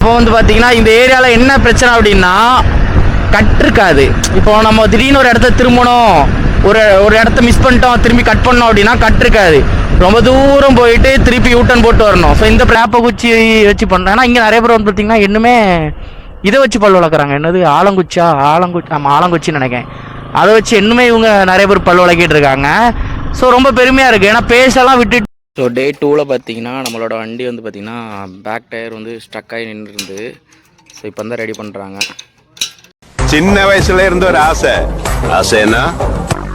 இப்போ வந்து பார்த்தீங்கன்னா இந்த ஏரியாவில் என்ன பிரச்சனை அப்படின்னா கட் இருக்காது. இப்போ நம்ம திடீர்னு ஒரு இடத்த திரும்பணும், ஒரு இடத்த மிஸ் பண்ணிட்டோம், திரும்பி கட் பண்ணோம் அப்படின்னா கட் இருக்காது. ரொம்ப தூரம் போயிட்டு திருப்பி யூட்டன் போட்டு வரணும். ஸோ இந்த பிளாப்பை குச்சி வச்சு பண்ணுறேன். ஏன்னா இங்கே நிறைய பேர் வந்து பார்த்தீங்கன்னா இன்னுமே இதை வச்சு பல் வளர்க்குறாங்க. என்னது ஆலங்குச்சின்னு நினைக்கிறேன். அதை வச்சு இன்னுமே இவங்க நிறைய பேர் பல் வளர்க்கிட்டு இருக்காங்க. ஸோ ரொம்ப பெருமையாக இருக்குது. ஏன்னா பேசலாம் விட்டுட்டு. ஸோ டே 2ல் பார்த்தீங்கன்னா நம்மளோட வண்டி வந்து பார்த்திங்கன்னா பேக் டயர் வந்து ஸ்டக் ஆகி நின்றுருந்து. ஸோ இப்போ தான் ரெடி பண்ணுறாங்க. சின்ன வயசுல இருந்து ஒரு ஆசைன்னா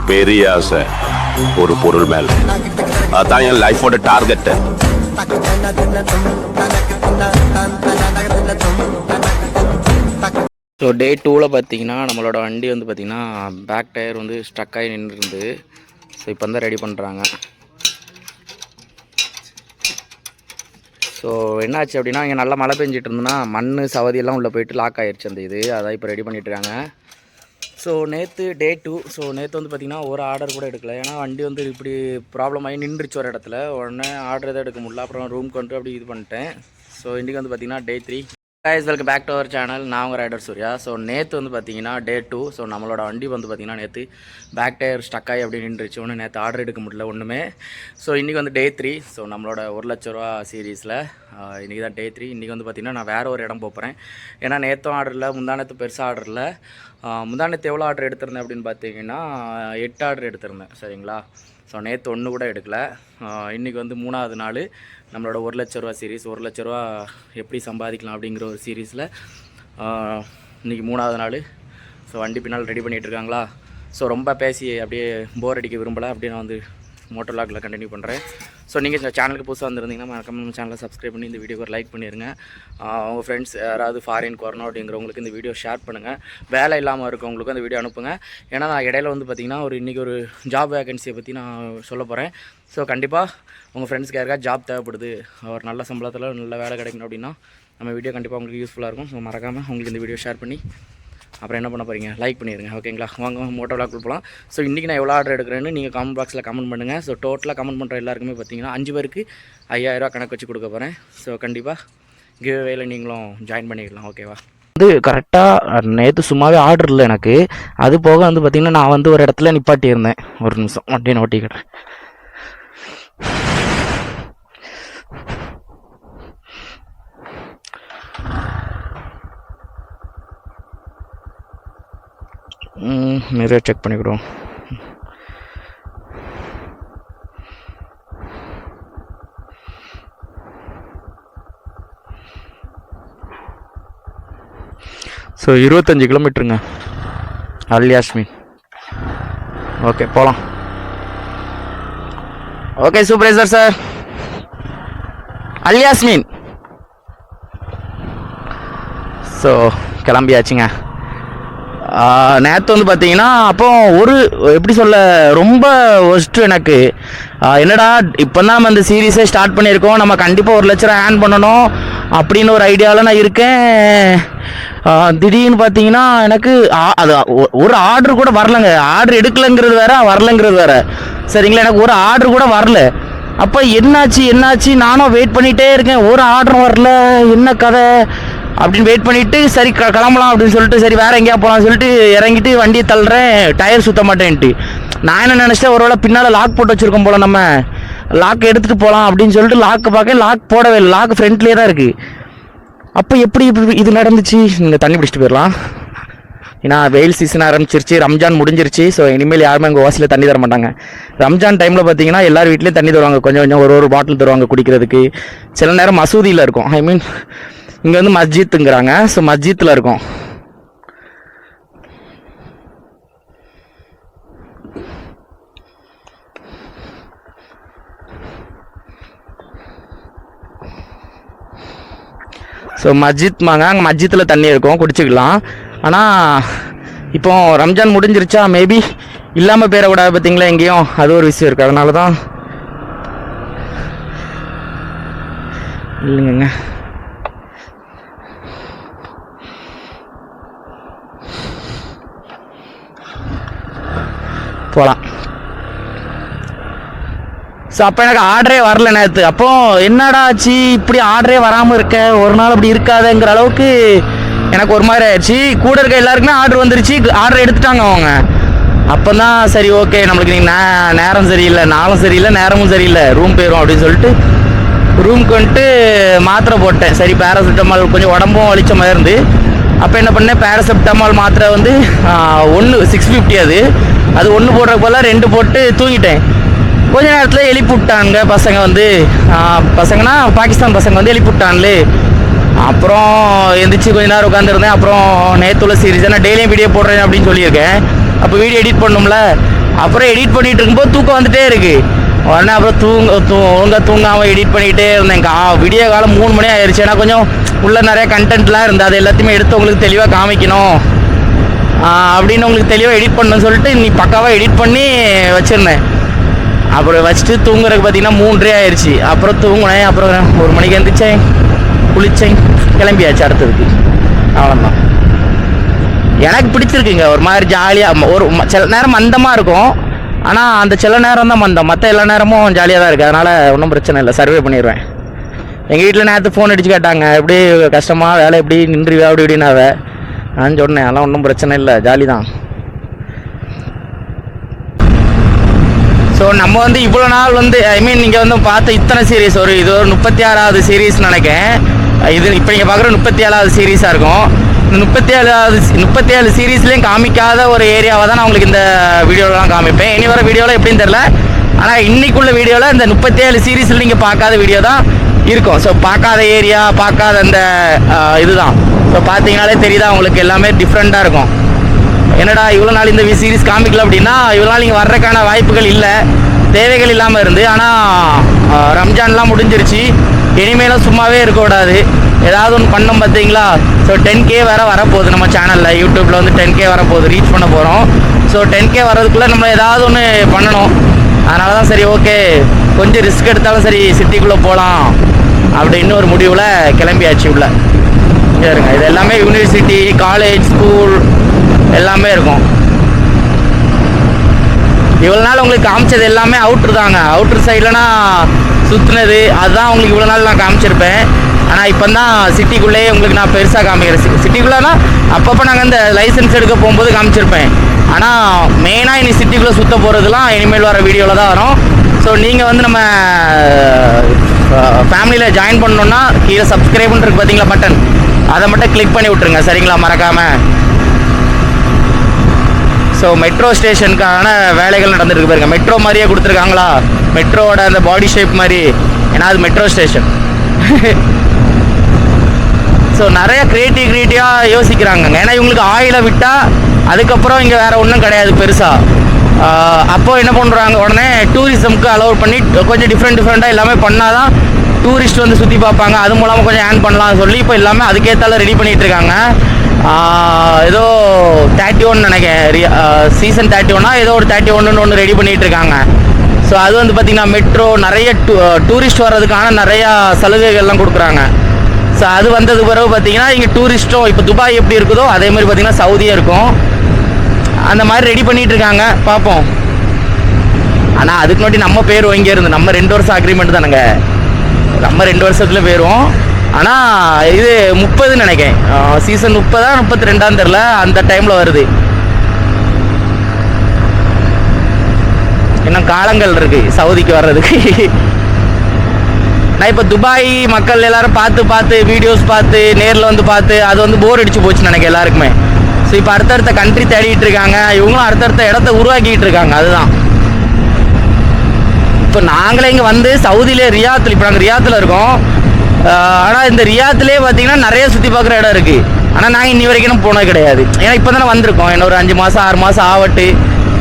பெரிய ஆசை ஒரு பொருள் மேல. அதான் என் லைஃபோட டார்கெட். ஸோ டே 2ல் பார்த்தீங்கன்னா நம்மளோட வண்டி வந்து பார்த்திங்கன்னா பேக் டயர் வந்து ஸ்டக் ஆகி நின்றுருந்து. ஸோ இப்போ தான் ரெடி பண்ணுறாங்க. ஸோ என்னாச்சு அப்படின்னா இங்கே நல்லா மழை பெஞ்சிட்டு இருந்ததுன்னா மண் சவதியெல்லாம் உள்ளே போயிட்டு லாக் ஆகிடுச்சு அந்த இது. அதான் இப்போ ரெடி பண்ணிட்டுருக்காங்க. ஸோ நேற்று டே 2. ஸோ நேற்று வந்து பார்த்திங்கன்னா ஒரு ஆர்டர் கூட எடுக்கல. ஏன்னா வண்டி வந்து இப்படி ப்ராப்ளம் ஆகி நின்றுச்சு ஒரு இடத்துல. உடனே ஆர்டர் எதாவது எடுக்க முடியல. அப்புறம் ரூம் கொண்டு அப்படி இது பண்ணிட்டேன். ஸோ இன்றைக்கி வந்து பார்த்திங்கன்னா டே 3. guys, welcome back to our channel. நான் உங்கள் ரைடர் சூர்யா. ஸோ நேற்று வந்து பார்த்தீங்கன்னா டே 2. ஸோ நம்மளோட வண்டி வந்து பார்த்திங்கன்னா நேற்று பேக் டயர் ஸ்டக் ஆகி அப்படி நின்றுச்சு. ஒன்று நேற்று ஆர்டர் எடுக்க முடியல ஒன்றுமே. ஸோ இன்றைக்கி வந்து டே 3. ஸோ நம்மளோட 1 லட்ச ரூபா சீரீஸில் இன்றைக்கி தான் டே 3. இன்றைக்கி வந்து பார்த்திங்கன்னா நான் வேறு ஒரு இடம் போகிறேன். ஏன்னா நேற்றும் ஆர்டர் இல்லை, முந்தானத்து பெருசாக ஆர்டர் இல்லை. முந்தானத்து எவ்வளோ ஆர்டர் எடுத்திருந்தேன் அப்படின்னு பார்த்தீங்கன்னா 8 ஆர்டர் எடுத்திருந்தேன். சரிங்களா? ஸோ நேற்று ஒன்று கூட எடுக்கலை. இன்றைக்கி வந்து 3வது நாள் நம்மளோட 1 லட்ச ரூபா சீரீஸ். 1 லட்ச ரூபா எப்படி சம்பாதிக்கலாம் அப்படிங்கிற ஒரு சீரீஸில் இன்றைக்கி 3வது நாள். ஸோ வண்டி பின்னால் ரெடி பண்ணிகிட்ருக்காங்களா. ஸோ ரொம்ப பேசி அப்படியே போர் அடிக்க விரும்பலை. அப்படியே நான் வந்து மோட்டோ வ்ளாகில் கண்டினியூ பண்ணுறேன். ஸோ நீங்கள் இந்த சேனலுக்கு புதுசாக வந்திருந்தீங்கன்னா மறக்காம நம்ம சேனலை சப்ஸ்கிரைப் பண்ணி இந்த வீடியோக்கு ஒரு லைக் பண்ணிடுங்க. உங்கள் ஃப்ரெண்ட்ஸ் யாராவது ஃபாரினுக்கு வரணும் அப்படிங்கிறவங்களுக்கு இந்த வீடியோ ஷேர் பண்ணுங்கள். வேலை இல்லாமல் இருக்கவங்களுக்கு அந்த வீடியோ அனுப்புங்க. ஏன்னா நான் இடையில வந்து பார்த்திங்கன்னா இன்றைக்கி ஒரு ஜாப் வேகன்சியை பற்றி நான் சொல்ல போகிறேன். ஸோ கண்டிப்பாக உங்கள் ஃப்ரெண்ட்ஸ்க்கு யாருக்காவது ஜாப் தேவைப்படுது, ஒரு நல்ல சம்பளத்தில் நல்ல வேலை கிடைக்கணும் அப்படின்னா நம்ம வீடியோ கண்டிப்பாக உங்களுக்கு யூஸ்ஃபுல்லாக இருக்கும். ஸோ மறக்காமல் உங்களுக்கு இந்த வீடியோ ஷேர் பண்ணி அப்புறம் என்ன பண்ண போகிறீங்க, லைக் பண்ணிடுங்க. ஓகேங்களா? வாங்க மோட்டோ வ்ளாக் போகலாம். ஸோ இன்றைக்கி நான் எவ்வளோ ஆர்டர் எடுக்கிறேன்னு நீங்கள் கமெண்ட் பாக்ஸில் கமெண்ட் பண்ணுங்கள். ஸோ டோட்டலாக கமெண்ட் பண்ணுற எல்லாருக்குமே பார்த்தீங்கன்னா 5 பேருக்கு 5000 ரூபா கணக்கு வச்சு கொடுக்க போகிறேன். ஸோ கண்டிப்பாக கிவ் அவேல நீங்களும் ஜாயின் பண்ணிக்கலாம். ஓகேவா? வந்து கரெக்டாக நேற்று சும்மாவே ஆர்டர் இல்லை எனக்கு. அது போக வந்து பார்த்திங்கன்னா நான் வந்து ஒரு இடத்துல நிப்பாட்டி இருந்தேன். ஒரு நிமிஷம் வண்டியை ஓட்டிக்கிறேன். மிரர் செக் பண்ணிக்கிறோம். ஸோ 25 கிலோமீட்டருங்க அல்யாஸ்மின். ஓகே போகலாம். Okay supervisor sir, Alyasmin. So கிளம்பியாச்சுங்க. நேற்று வந்து பார்த்தீங்கன்னா அப்போ எப்படி சொல்ல ரொம்ப ஒஸ்ட்டு எனக்கு. என்னடா இப்போ தான் நம்ம இந்த சீரீஸே ஸ்டார்ட் பண்ணியிருக்கோம், நம்ம கண்டிப்பாக 1 லட்ச ரூபா ஏர்ன் பண்ணணும் அப்படின்னு ஒரு ஐடியாவில் நான் இருக்கேன். திடீர்னு பார்த்தீங்கன்னா எனக்கு அது ஒரு ஆர்டர் கூட வரலைங்க. ஆர்டர் எடுக்கலைங்கிறது வேற, வரலைங்கிறது வேற. சரிங்களா? எனக்கு ஒரு ஆர்டர் கூட வரல. அப்போ என்னாச்சு நானும் வெயிட் பண்ணிகிட்டே இருக்கேன். ஒரு ஆர்டரும் வரல, என்ன கதை அப்படின்னு வெயிட் பண்ணிவிட்டு சரி கிளம்பலாம் அப்படின்னு சொல்லிட்டு சரி வேறு எங்கேயா போகலான்னு சொல்லிட்டு இறங்கிட்டு வண்டியை தள்ளுறேன். டயர் சுற்ற மாட்டேன்ட்டு நான் என்ன நினச்சிட்டேன், ஒருவேளை பின்னால் லாக் போட்டு வச்சுருக்கோம் போல், நம்ம லாக் எடுத்துகிட்டு போகலாம் அப்படின்னு சொல்லிட்டு லாக்கு பார்க்க லாக் போடவே இல்லை. லாக் ஃப்ரண்ட்லேயே தான் இருக்குது. அப்போ எப்படி இது நடந்துச்சு? நீங்கள் தண்ணி பிடிச்சிட்டு போயிடலாம். ஏன்னா வெயில் சீசன் ஆரம்பிச்சிருச்சு, ரம்ஜான் முடிஞ்சிருச்சு. ஸோ இனிமேல் யாருமே எங்கள் வாசியில் தண்ணி தர மாட்டாங்க. ரம்ஜான் டைமில் பார்த்தீங்கன்னா எல்லார் வீட்லேயும் தண்ணி தருவாங்க. கொஞ்சம் ஒரு பாட்டில் தருவாங்க குடிக்கிறதுக்கு. சில நேரம் மசூதியில் இருக்கும். ஐ மீன் இங்கே வந்து மஸ்ஜித்துங்கிறாங்க. ஸோ மஸ்ஜித்தில் இருக்கும். ஸோ மஸ்ஜித்மாங்க, அங்கே மஸ்ஜித்தில் தண்ணி இருக்கும், குடிச்சிக்கலாம். ஆனால் இப்போ ரம்ஜான் முடிஞ்சிருச்சா, மேபி இல்லாமல் போயிடக்கூடாது பார்த்தீங்களா எங்கேயும், அது ஒரு விஷயம் இருக்குது. அதனால தான் இல்லைங்க. போகலாம். ஸோ அப்போ எனக்கு ஆர்டரே வரல நேற்று. அப்போ என்னடா ஆச்சு இப்படி ஆர்டரே வராமல் இருக்க, ஒரு நாள் அப்படி இருக்காதுங்கிற அளவுக்கு எனக்கு ஒரு மாதிரி ஆயிடுச்சு. கூட இருக்க எல்லாருக்குமே ஆர்டர் வந்துருச்சு, ஆர்டர் எடுத்துட்டாங்க அவங்க. அப்போ தான் சரி ஓகே நம்மளுக்கு நீங்கள் நேரம் சரியில்லை, நாளும் சரியில்லை, நேரமும் சரியில்லை, ரூம் போயிடும் அப்படின்னு சொல்லிட்டு ரூமுக்கு வந்துட்டு மாத்திரை போட்டேன். சரி பேராசிட்டமால் கொஞ்சம் உடம்பும் வலிச்ச மாதிரி இருந்து. அப்போ என்ன பண்ணேன், பேராசிட்டமால் மாத்திரை வந்து 650 அது 1 போடுற போல் 2 போட்டு தூங்கிட்டேன். கொஞ்ச நேரத்தில் எழுப்பி விட்டானுங்க பசங்க வந்து, பசங்கன்னா பாகிஸ்தான் பசங்க வந்து எழுப்பி விட்டான்லே. அப்புறம் எந்திரிச்சு கொஞ்ச நேரம் உட்காந்துருந்தேன். அப்புறம் நேற்றுள்ள சீரீஸ் நான் டெய்லியும் வீடியோ போடுறேன் அப்படின்னு சொல்லியிருக்கேன். அப்போ வீடியோ எடிட் பண்ணணும்ல, அப்புறம் எடிட் பண்ணிகிட்டு இருக்கும்போது தூக்கம் வந்துட்டே இருக்குது. உடனே அப்புறம் ஒழுங்காக தூங்காமல் எடிட் பண்ணிகிட்டே இருந்தேன். விடிய காலம் 3 மணி ஆயிடுச்சு. ஏன்னா கொஞ்சம் உள்ள நிறைய கண்டென்ட்லாம் இருந்தது, அது எல்லாத்தையுமே எடுத்து உங்களுக்கு தெளிவாக காமிக்கணும் அப்படின்னு உங்களுக்கு தெளிவாக எடிட் பண்ணணும்னு சொல்லிட்டு நீ பக்காவாக எடிட் பண்ணி வச்சுருந்தேன். அப்புறம் வச்சுட்டு தூங்குறதுக்கு பார்த்தீங்கன்னா 3:30 ஆயிடுச்சு. அப்புறம் தூங்கினேன். அப்புறம் 1 மணிக்கு எழுந்திரிச்சேன், குளித்தேன், கிளம்பியாச்சு அடுத்ததுக்கு. அவ்வளோதான். எனக்கு பிடிச்சிருக்குங்க, ஒரு மாதிரி ஜாலியாக. ஒரு சில நேரம் மந்தமாக இருக்கும், ஆனால் அந்த சில நேரம் தான் மந்தம், மற்ற எல்லா நேரமும் ஜாலியாக தான் இருக்குது. அதனால் ஒன்றும் பிரச்சனை இல்லை, சர்வே பண்ணிடுவேன். எங்கள் வீட்டில் நேற்று ஃபோன் அடித்து கேட்டாங்க, எப்படி கஷ்டமாக வேலை எப்படி நின்றுவியா அப்படி இப்படின்னாவே. நான் சொன்னேன் அதெல்லாம் ஒன்றும் பிரச்சனை இல்லை, ஜாலி தான். ஸோ நம்ம வந்து இவ்வளோ நாள் வந்து நீங்கள் வந்து பார்த்த இத்தனை சீரீஸ், இது ஒரு 36வது சீரீஸ் நினைக்கிறேன். இது இப்போ நீங்கள் பார்க்குற 37வது சீரீஸாக இருக்கும். இந்த 37 சீரீஸ்லேயும் காமிக்காத ஒரு ஏரியாவை தான் நான் உங்களுக்கு இந்த வீடியோலாம் காமிப்பேன். இனி வர வீடியோவில் எப்படின்னு தெரில, ஆனால் இன்றைக்குள்ள வீடியோவில் இந்த 37 சீரீஸில் நீங்கள் பார்க்காத வீடியோ தான் இருக்கும். ஸோ பார்க்காத ஏரியா, பார்க்காத அந்த இதுதான். ஸோ பார்த்தீங்கனாலே தெரியுதா உங்களுக்கு, எல்லாமே டிஃப்ரெண்ட்டாக இருக்கும். என்னடா இவ்வளோ நாள் இந்த சீரீஸ் காமிக்கல அப்படின்னா, இவ்வளோ நாள் இங்கே வர்றதுக்கான வாய்ப்புகள் இல்லை, தேவைகள் இல்லாமல் இருந்து. ஆனால் ரம்ஜான்லாம் முடிஞ்சிருச்சு, இனிமேலும் சும்மாவே இருக்கக்கூடாது, ஏதாவது ஒன்று பண்ணோம் பார்த்தீங்களா. ஸோ 10K வேறு வரப்போகுது நம்ம சேனலில், யூடியூப்பில் வந்து 10K வரப்போகுது, ரீச் பண்ண போகிறோம். ஸோ 10K வர்றதுக்குள்ளே நம்ம ஏதாவது ஒன்று பண்ணணும். அதனால தான் சரி ஓகே கொஞ்சம் ரிஸ்க் எடுத்தாலும் சரி சிட்டிக்குள்ளே போகலாம் அப்படின்னு ஒரு முடிவில் கிளம்பியாச்சு உள்ள. சரிங்க, இது எல்லாமே யூனிவர்சிட்டி, காலேஜ், ஸ்கூல் எல்லாமே இருக்கும். இவ்வளோ நாள் உங்களுக்கு காமிச்சது எல்லாமே அவுட்ரு தாங்க. அவுட்ரு சைட்லனா சுற்றுனது அதுதான் உங்களுக்கு இவ்வளோ நாள் நான் காமிச்சிருப்பேன். ஆனால் இப்போ தான் சிட்டிக்குள்ளேயே உங்களுக்கு நான் பெருசாக காமிக்கிறேன். சிட்டிக்குள்ளேனா அப்பப்போ நாங்கள் இந்த லைசன்ஸ் எடுக்க போகும்போது காமிச்சிருப்பேன். ஆனால் மெயினாக இனி சிட்டிக்குள்ளே சுற்ற போகிறதுலாம் இனிமேல் வர வீடியோவில் தான் வரும். ஸோ நீங்கள் வந்து நம்ம ஃபேமிலியில் ஜாயின் பண்ணணுன்னா கீழே சப்ஸ்கிரைப்னு இருக்கு பார்த்தீங்களா பட்டன், அதை மட்டும் கிளிக் பண்ணி விட்ருங்க சரிங்களா, மறக்காமல். ஸோ மெட்ரோ ஸ்டேஷனுக்கான வேலைகள் நடந்துருக்கு பாருங்க. மெட்ரோ மாதிரியே கொடுத்துருக்காங்களா, மெட்ரோவோட அந்த பாடி ஷேப் மாதிரி, ஏன்னா அது மெட்ரோ ஸ்டேஷன். ஸோ நிறைய க்ரியேட்டிவாக யோசிக்கிறாங்க. ஏன்னா இவங்களுக்கு ஆயிலை விட்டால் அதுக்கப்புறம் இங்கே வேறு ஒன்றும் கிடையாது பெருசாக. அப்போது என்ன பண்ணுறாங்க, உடனே டூரிசம்க்கு அலோவ் பண்ணி கொஞ்சம் டிஃப்ரெண்ட்டாக எல்லாமே பண்ணால் தான் டூரிஸ்ட் வந்து சுற்றி பார்ப்பாங்க, அது மூலமாக கொஞ்சம் ஏர்ன் பண்ணலாம்னு சொல்லி இப்போ எல்லாமே அதுக்கேற்றால ரெடி பண்ணிகிட்டு இருக்காங்க. ஏதோ 31 நினைக்கிறேன், சீசன் 31 ஏதோ ஒரு 31 ஒன்று ரெடி பண்ணிகிட்டு இருக்காங்க. ஸோ அது வந்து பார்த்திங்கன்னா மெட்ரோ நிறைய டூரிஸ்ட் வர்றதுக்கான நிறையா சலுகைகள்லாம் கொடுக்குறாங்க. ஸோ அது வந்தது பிறகு பார்த்திங்கன்னா இங்கே டூரிஸ்ட்டும் இப்போ துபாய் எப்படி இருக்குதோ அதே மாதிரி பார்த்திங்கன்னா சவுதியாக இருக்கும். அந்த மாதிரி ரெடி பண்ணிகிட்டு இருக்காங்க, பார்ப்போம். ஆனால் அதுக்கு முன்னாடி நம்ம போயிடுவோம் இங்கே இருந்து. நம்ம 2 வருஷம் அக்ரிமெண்ட் தானுங்க, நம்ம 2 வருஷத்தில் போயிடுவோம். ஆனால் இது 30 நினைக்கிறேன், சீசன் 30 32 தெரில, அந்த டைமில் வருது. இன்னும் காலங்கள் இருக்குது சவுதிக்கு வர்றதுக்கு. நான் இப்போ துபாய் மக்கள் எல்லோரும் பார்த்து வீடியோஸ் பார்த்து நேரில் வந்து பார்த்து அது வந்து போர் அடிச்சு போச்சு நினைக்கிறேன் எல்லாருக்குமே. ஸோ இப்போ அடுத்தடுத்த கண்ட்ரி தேடிட்டு இருக்காங்க, இவங்களும் அடுத்தடுத்த இடத்த உருவாக்கிட்டு இருக்காங்க. அதுதான் இப்போ நாங்களே இங்கே வந்து சவுதியிலே ரியாத்தில், இப்போ நாங்கள் ரியாத்தில் இருக்கோம். ஆனால் இந்த ரியாத்திலே பார்த்தீங்கன்னா நிறைய சுற்றி பார்க்குற இடம் இருக்குது. ஆனால் நாங்கள் இன்னி வரைக்கும் போனது கிடையாது. ஏன்னா இப்போ தானே வந்திருக்கோம், இன்னும் ஒரு 5 மாதம் 6 மாதம் ஆவட்டு.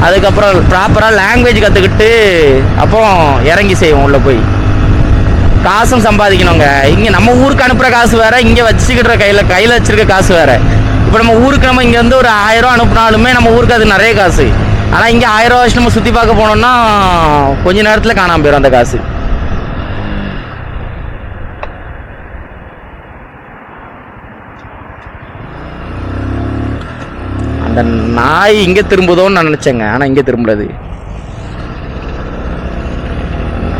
அதுக்கப்புறம் ப்ராப்பராக லாங்குவேஜ் கற்றுக்கிட்டு அப்புறம் இறங்கி செய்வோம், உள்ளே போய் காசும் சம்பாதிக்கணுங்க. இங்கே நம்ம ஊருக்கு அனுப்புகிற காசு வேறு, இங்கே வச்சுக்கிற கையில் வச்சுருக்க காசு வேறு. இப்போ நம்ம ஊருக்கு நம்ம இங்கே வந்து ஒரு 1000 ரூபா அனுப்புனாலுமே நம்ம ஊருக்கு அது நிறைய காசு. ஆனால் இங்கே 1000 ரூபா வச்சு நம்ம சுற்றி பார்க்க போனோம்னா கொஞ்ச நேரத்தில் காணாமல் போயிடும் அந்த காசு. அந்த நாய் இங்கே திரும்புதோன்னு நான் நினச்சேங்க, ஆனால் இங்கே திரும்புறது.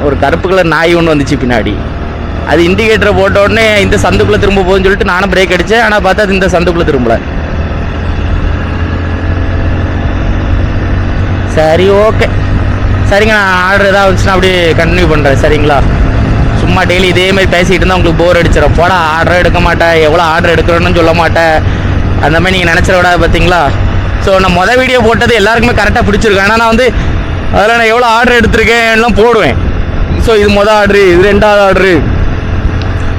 ஒரு கருப்பு கலர் நாய் ஒன்று வந்துச்சு பின்னாடி. அது இண்டிகேட்டரை போட்ட உடனே இந்த சந்துக்குள்ளே திரும்ப போகுதுன்னு சொல்லிட்டு நானும் பிரேக் அடித்தேன். ஆனால் பார்த்தா அது இந்த சந்துக்குள்ளே திரும்பல. சரி, ஓகே, சரிங்க. நான் ஆர்டர் ஏதாவது வந்துச்சுன்னா அப்படியே கண்டினியூ பண்ணுறேன், சரிங்களா? சும்மா டெய்லி இதே மாதிரி பேசிகிட்டு இருந்தால் உங்களுக்கு போர் அடிச்சிடும். போடா, ஆர்டர் எடுக்க மாட்டேன், எவ்வளோ ஆர்டர் எடுக்கிறோன்னு சொல்ல மாட்டேன், அந்த மாதிரி நீங்கள் நினச்சிட விடாது, பார்த்தீங்களா? ஸோ நான் மொதல் வீடியோ போட்டது எல்லாருக்குமே கரெக்டாக பிடிச்சிருக்கேன். ஆனால் நான் வந்து அதில் நான் எவ்வளோ ஆர்டர் எடுத்திருக்கேன் எல்லாம் போடுவேன். ஸோ இது மொதல் ஆர்டரு, இது 2வது ஆர்டரு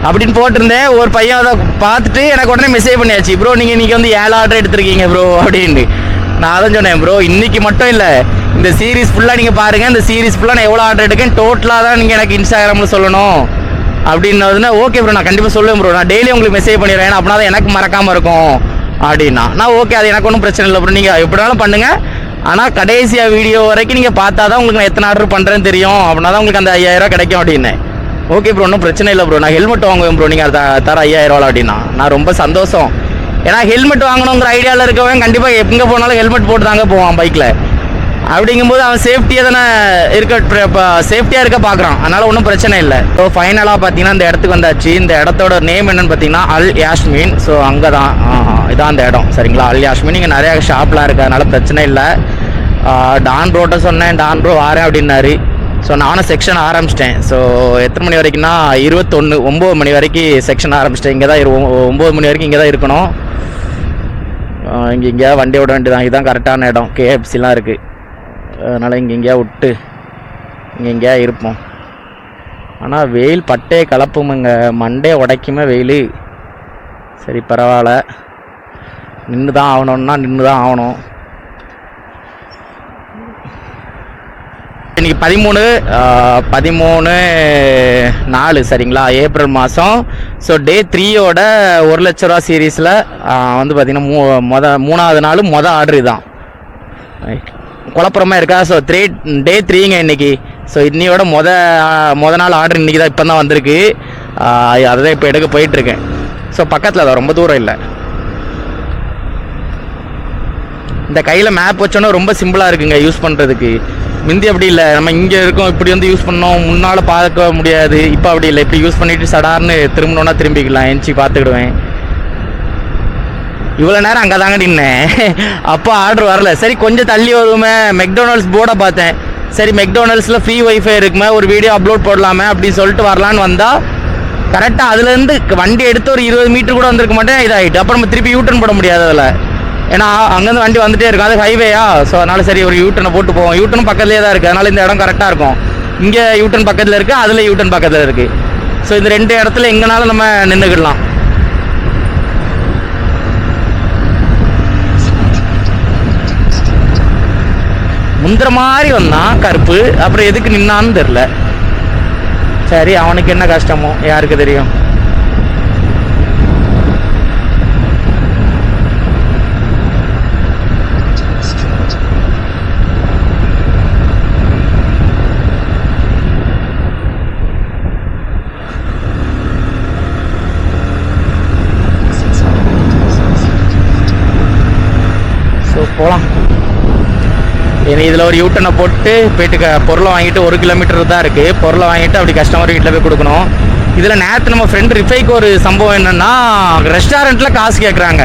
அப்படின்னு போட்டிருந்தேன். ஒரு பையன் அதை பார்த்துட்டு எனக்கு உடனே மெசேஜ் பண்ணியாச்சு, ப்ரோ நீங்கள் இன்றைக்கி வந்து 7 ஆர்டர் எடுத்திருக்கீங்க ப்ரோ அப்படின்னு. நான் தான் சொன்னேன், ப்ரோ இன்றைக்கி மட்டும் இல்லை, இந்த சீரீஸ் ஃபுல்லாக நீங்கள் பாருங்கள், இந்த சீரீஸ் ஃபுல்லாக நான் எவ்வளோ ஆர்டர் எடுக்கேன் டோட்டலாக தான் நீங்கள் எனக்கு இன்ஸ்டாகிராமில் சொல்லணும் அப்படின்னதுன்னா, ஓகே ப்ரோ நான் கண்டிப்பாக சொல்லுவேன் ப்ரோ, நான் டெய்லி உங்களுக்கு மெசேஜ் பண்ணிடுறேன், ஏன்னா அப்படின்னா தான் எனக்கு மறக்காமல் இருக்கும் அப்படின்னா. நான் ஓகே, அது எனக்கு ஒன்றும் பிரச்சனை இல்லை ப்ரோ, நீங்கள் எப்படினாலும் பண்ணுங்கள், ஆனால் கடைசியாக வீடியோ வரைக்கும் நீங்கள் பார்த்தா தான் உங்களுக்கு நான் எத்தனை ஆர்டர் பண்ணுறேன்னு தெரியும், அப்படின்னா தான் உங்களுக்கு அந்த 5000 கிடைக்கும் அப்படின்னு. ஓகே ப்ரோ, ஒன்றும் பிரச்சனை இல்லை ப்ரோ, நான் ஹெல்மெட் வாங்குவேன் ப்ரோ, நீங்கள் அதை தர 5000 அப்படின்னா நான் ரொம்ப சந்தோஷம். ஏன்னா ஹெல்மெட் வாங்கணுங்கிற ஐடியாவில் இருக்கவன் கண்டிப்பாக எங்கே போனாலும் ஹெல்மெட் போட்டு தாங்க போவான் பைக்கில். அப்படிங்கும்போது அவன் சேஃப்டியாக தானே சேஃப்டியாக இருக்க பார்க்குறான், அதனால் ஒன்றும் பிரச்சனை இல்லை. ஸோ ஃபைனலாக பார்த்தீங்கன்னா இந்த இடத்துக்கு வந்தாச்சு. இந்த இடத்தோட நேம் என்னென்னு பார்த்தீங்கன்னா அல் யாஸ்மின். ஸோ அங்கே தான் இதான் அந்த இடம், சரிங்களா? அல் யாஸ்மின். இங்கே நிறையா ஷாப்லாம் இருக்குது, அதனால் பிரச்சனை இல்லை. டான் ப்ரோட்ட சொன்னேன், டான் ப்ரோ வாரேன் அப்படின்னாரு. ஸோ நானும் செக்ஷன் ஆரம்பிச்சிட்டேன். ஸோ எத்தனை மணி வரைக்கும்னா 9 மணி வரைக்கும் செக்ஷன் ஆரம்பிச்சிட்டேன். இங்கே தான் 9 மணி வரைக்கும் இங்கே தான் இருக்கணும். இங்கே வண்டி விட வேண்டியதான், இதுதான் கரெக்டான இடம். கேஎஃப்சிலாம் இருக்குது, அதனால் இங்கே எங்கேயா விட்டு இங்கே எங்கேயா இருப்போம். ஆனால் வெயில் பட்டே கலப்புமுங்க, மண்டே உடைக்குமே வெயில். சரி பரவாயில்ல, நின்று தான் ஆகணும்னா நின்று தான் ஆகணும். இன்றைக்கி 13/4 சரிங்களா, ஏப்ரல் மாதம். ஸோ டே 3யோட 1 லட்ச ரூபா சீரீஸில் வந்து பார்த்திங்கன்னா 3வது நாள் மொதல் ஆர்டரு தான். குழப்பறமாக இருக்கா? ஸோ டே 3ங்க இன்றைக்கி. ஸோ இன்னையோட மொதல் நாள் ஆர்டர் இன்றைக்கி தான், இப்போ தான் வந்திருக்கு. அதை தான் இப்போ எடுக்க போயிட்டுருக்கேன். ஸோ பக்கத்தில் தான், ரொம்ப தூரம் இல்லை. இந்த கையில் மேப் வச்சோன்னா ரொம்ப சிம்பிளாக இருக்குங்க யூஸ் பண்ணுறதுக்கு. முந்தி அப்படி இல்லை, நம்ம இங்கே இருக்கோம் இப்படி வந்து யூஸ் பண்ணோம், முன்னால் பார்க்க முடியாது. இப்போ அப்படி இல்லை, இப்படி யூஸ் பண்ணிவிட்டு சடார்னு திரும்பணுன்னா திரும்பிக்கலாம், எஞ்சி பார்த்துக்கிடுவேன். இவ்வளோ நேரம் அங்கே தாங்க நின்னேன், அப்போ ஆர்டர் வரல. சரி கொஞ்சம் தள்ளி வருமே, மெக்டொனால்ட்ஸ் போர்டை பார்த்தேன். சரி மெக்டொனால்ட்ஸில் ஃப்ரீ ஒய்ஃபை இருக்குமே, ஒரு வீடியோ அப்லோட் போடலாமே அப்படின்னு சொல்லிட்டு வரலான்னு வந்தால் கரெக்டாக அதுலேருந்து வண்டி எடுத்து ஒரு 20 மீட்டர் கூட வந்திருக்க மாட்டேன், இதாகிட்டு. அப்புறம் நம்ம திருப்பி யூட்டர்ன் போட முடியாது அதில், ஏன்னா அங்கேருந்து வண்டி வந்துகிட்டே இருக்கும், அது ஹைவேயா. ஸோ அதனால் சரி ஒரு யூட்டர்னை போட்டு போவோம். யூட்டர்னும் பக்கத்துலேயே தான் இருக்குது, அதனால் இந்த இடம் கரெக்டாக இருக்கும். இங்கே யூட்டர்ன் பக்கத்தில் இருக்குது, அதில் யூட்டர்ன் பக்கத்தில் இருக்குது. ஸோ இந்த 2 இடத்துல எங்கேனாலும் நம்ம நின்றுக்கிடலாம். முந்திர மாதிரி வந்தான் கருப்பு, அப்புறம் எதுக்கு நின்னான்னு தெரில. சரி அவனுக்கு என்ன கஷ்டமோ யாருக்கு தெரியும். போகலாம். இதில் ஒரு யூட்டனை போட்டு போயிட்டு பொருளை வாங்கிட்டு 1 கிலோமீட்டர் தான் இருக்குது. பொருளை வாங்கிட்டு அப்படி கஸ்டமர் வீட்டில் போய் கொடுக்கணும். இதில் நேற்று நம்ம ஃப்ரெண்டு ரிஃபைக்கு ஒரு சம்பவம் என்னென்னா, ரெஸ்டாரண்ட்டில் காசு கேட்குறாங்க.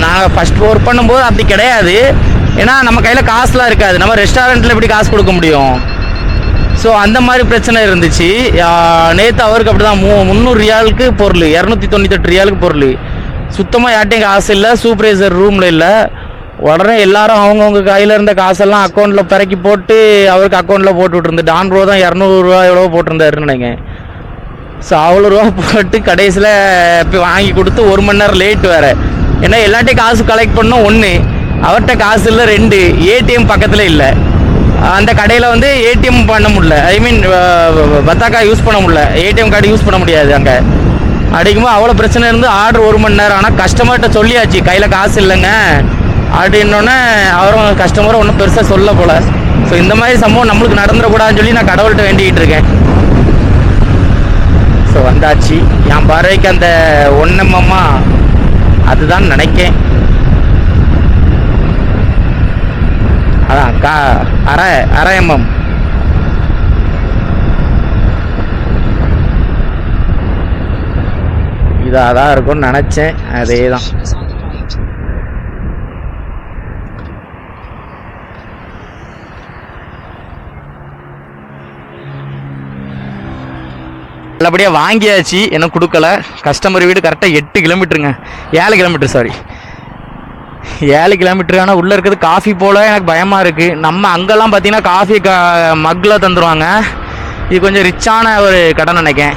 நாங்கள் ஃபஸ்ட் ஒர்க் பண்ணும்போது அப்படி கிடையாது, ஏன்னா நம்ம கையில் காசுலாம் இருக்காது, நம்ம ரெஸ்டாரண்ட்டில் எப்படி காசு கொடுக்க முடியும். ஸோ அந்த மாதிரி பிரச்சனை இருந்துச்சு. நேற்று அவருக்கு அப்படி தான் 300 ரியாலுக்கு பொருள், 298 ரியாலுக்கு பொருள். சுத்தமாக யார்ட்டையும் காசு இல்லை, சூப்பர்வைசர் ரூமில் இல்லை. உடனே எல்லாரும் அவங்கவுங்க கையில் இருந்த காசெல்லாம் அக்கௌண்ட்டில் பிறக்கி போட்டு அவருக்கு அக்கௌண்ட்டில் போட்டு விட்டுருந்து. டான் ரூபா தான் 200 ரூபா எவ்வளோ போட்டிருந்தாருன்னு நினைக்கிறேன். ஸோ அவ்வளோ ரூபா போட்டு கடைசியில் இப்போ வாங்கி கொடுத்து 1 மணி நேரம் லேட் வேறு. ஏன்னா எல்லாட்டையும் காசு கலெக்ட் பண்ணோம் 1, அவர்கிட்ட காசு இல்லை 2, ஏடிஎம் பக்கத்தில் இல்லை. அந்த கடையில் வந்து ஏடிஎம் பண்ண முடியல, ஐ மீன் பத்தாக்கா யூஸ் பண்ண முடியல, ஏடிஎம் கார்டு யூஸ் பண்ண முடியாது அங்கே. அப்படிங்கும்போது அவ்வளோ பிரச்சனை இருந்து ஆர்டர் 1 மணி நேரம். ஆனால் கஸ்டமர்கிட்ட சொல்லியாச்சு கையில் காசு இல்லைங்க அப்படின்னோடனே அவரும் கஸ்டமரை ஒன்றும் பெருசாக சொல்ல போல. ஸோ இந்த மாதிரி சம்பவம் நம்மளுக்கு நடந்துடக்கூடாதுன்னு சொல்லி நான் கடவுள்கிட்ட வேண்டிக்கிட்டு இருக்கேன். ஸோ வந்தாச்சு என் பார்வைக்கு அந்த 1 mm அதுதான் நினைக்கேன். அதான் அரை mm இதாக தான் இருக்கும்னு நினச்சேன். அதே தான். நல்லபடியாக வாங்கியாச்சு, இன்னும் கொடுக்கல. கஸ்டமர் வீடு கரெக்டாக 8 கிலோமீட்டருங்க, 7 கிலோமீட்டர், சாரி 7 கிலோமீட்டர். ஆனால் உள்ளே இருக்கிறது காஃபி போல் எனக்கு பயமாக இருக்குது. நம்ம அங்கெல்லாம் பார்த்தீங்கன்னா காஃபி மக்கில் தந்துடுவாங்க. இது கொஞ்சம் ரிச்சான ஒரு கடை நினைக்கேன்.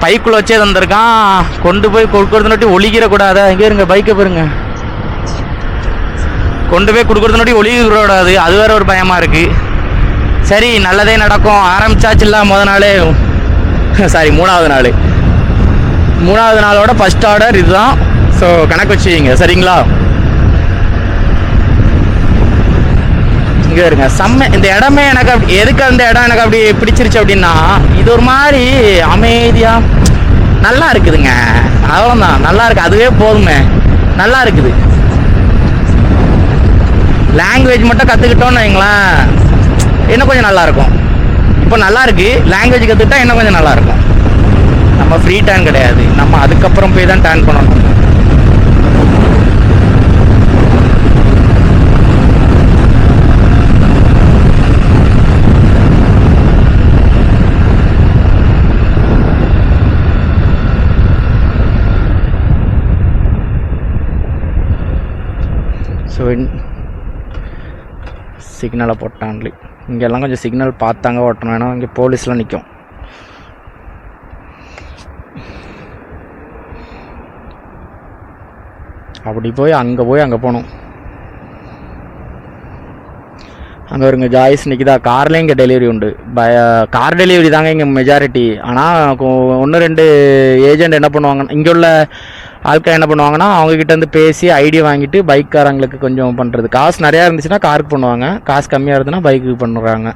பைக்குள்ளே வச்சே தந்திருக்கான். கொண்டு போய் கொடுக்குறதுனாட்டி ஒழிக்கிறக்கூடாது. இங்கே இருங்க, பைக்கை பாருங்க. கொண்டு போய் கொடுக்குறதுனாட்டி ஒழிக்கக்கூடாது, அது வேறு ஒரு பயமாக இருக்குது. சரி, நல்லதே நடக்கும். ஆரம்பிச்சாச்சுல்ல முதல் நாள், சாரி 3வது நாள். 3வது நாளோட ஃபஸ்ட் ஆர்டர் இதுதான். ஸோ கணக்கு வச்சுக்கிங்க, சரிங்களா? இங்கே இருங்க, செம்ம. இந்த இடமே எனக்கு அப்படி எதுக்கு அந்த இடம் எனக்கு அப்படி பிடிச்சிருச்சு அப்படின்னா, இது ஒரு மாதிரி அமைதியாக நல்லா இருக்குதுங்க. அவ்வளோதான், நல்லா இருக்குது, அதுவே போதுமே. நல்லா இருக்குது. லாங்குவேஜ் மட்டும் கற்றுக்கிட்டோன்னு வைங்களேன், இன்னும் கொஞ்சம் நல்லாயிருக்கும். இப்போ நல்லா இருக்குது, லாங்குவேஜ் கற்றுக்கிட்டா இன்னும் கொஞ்சம் நல்லாயிருக்கும். நம்ம ஃப்ரீ டேன் கிடையாது, நம்ம அதுக்கப்புறம் போய் தான் டேன் பண்ணணும். ஸோ சிக்னலை போட்டான்லி. இங்கெல்லாம் கொஞ்சம் சிக்னல் பார்த்தாங்க ஓட்டணும், ஏன்னா இங்கே போலீஸ்லாம் நிற்கும். அப்படி போய் அங்கே போகணும். அங்கே வருங்க ஜாய்ஸ் நிற்கிதா. கார்லேயும் இங்கே டெலிவரி உண்டு. கார் டெலிவரி தாங்க இங்கே மெஜாரிட்டி. ஆனால் 1-2 ஏஜெண்ட் என்ன பண்ணுவாங்கன்னா, இங்கே உள்ள ஆட்கள் என்ன பண்ணுவாங்கன்னா, அவங்கக்கிட்ட பேசி ஐடியா வாங்கிட்டு பைக்காரங்களுக்கு கொஞ்சம் பண்ணுறது. காசு நிறையா இருந்துச்சுன்னா காருக்கு பண்ணுவாங்க, காசு கம்மியாக இருந்துச்சுன்னா பைக்கு பண்ணுறாங்க.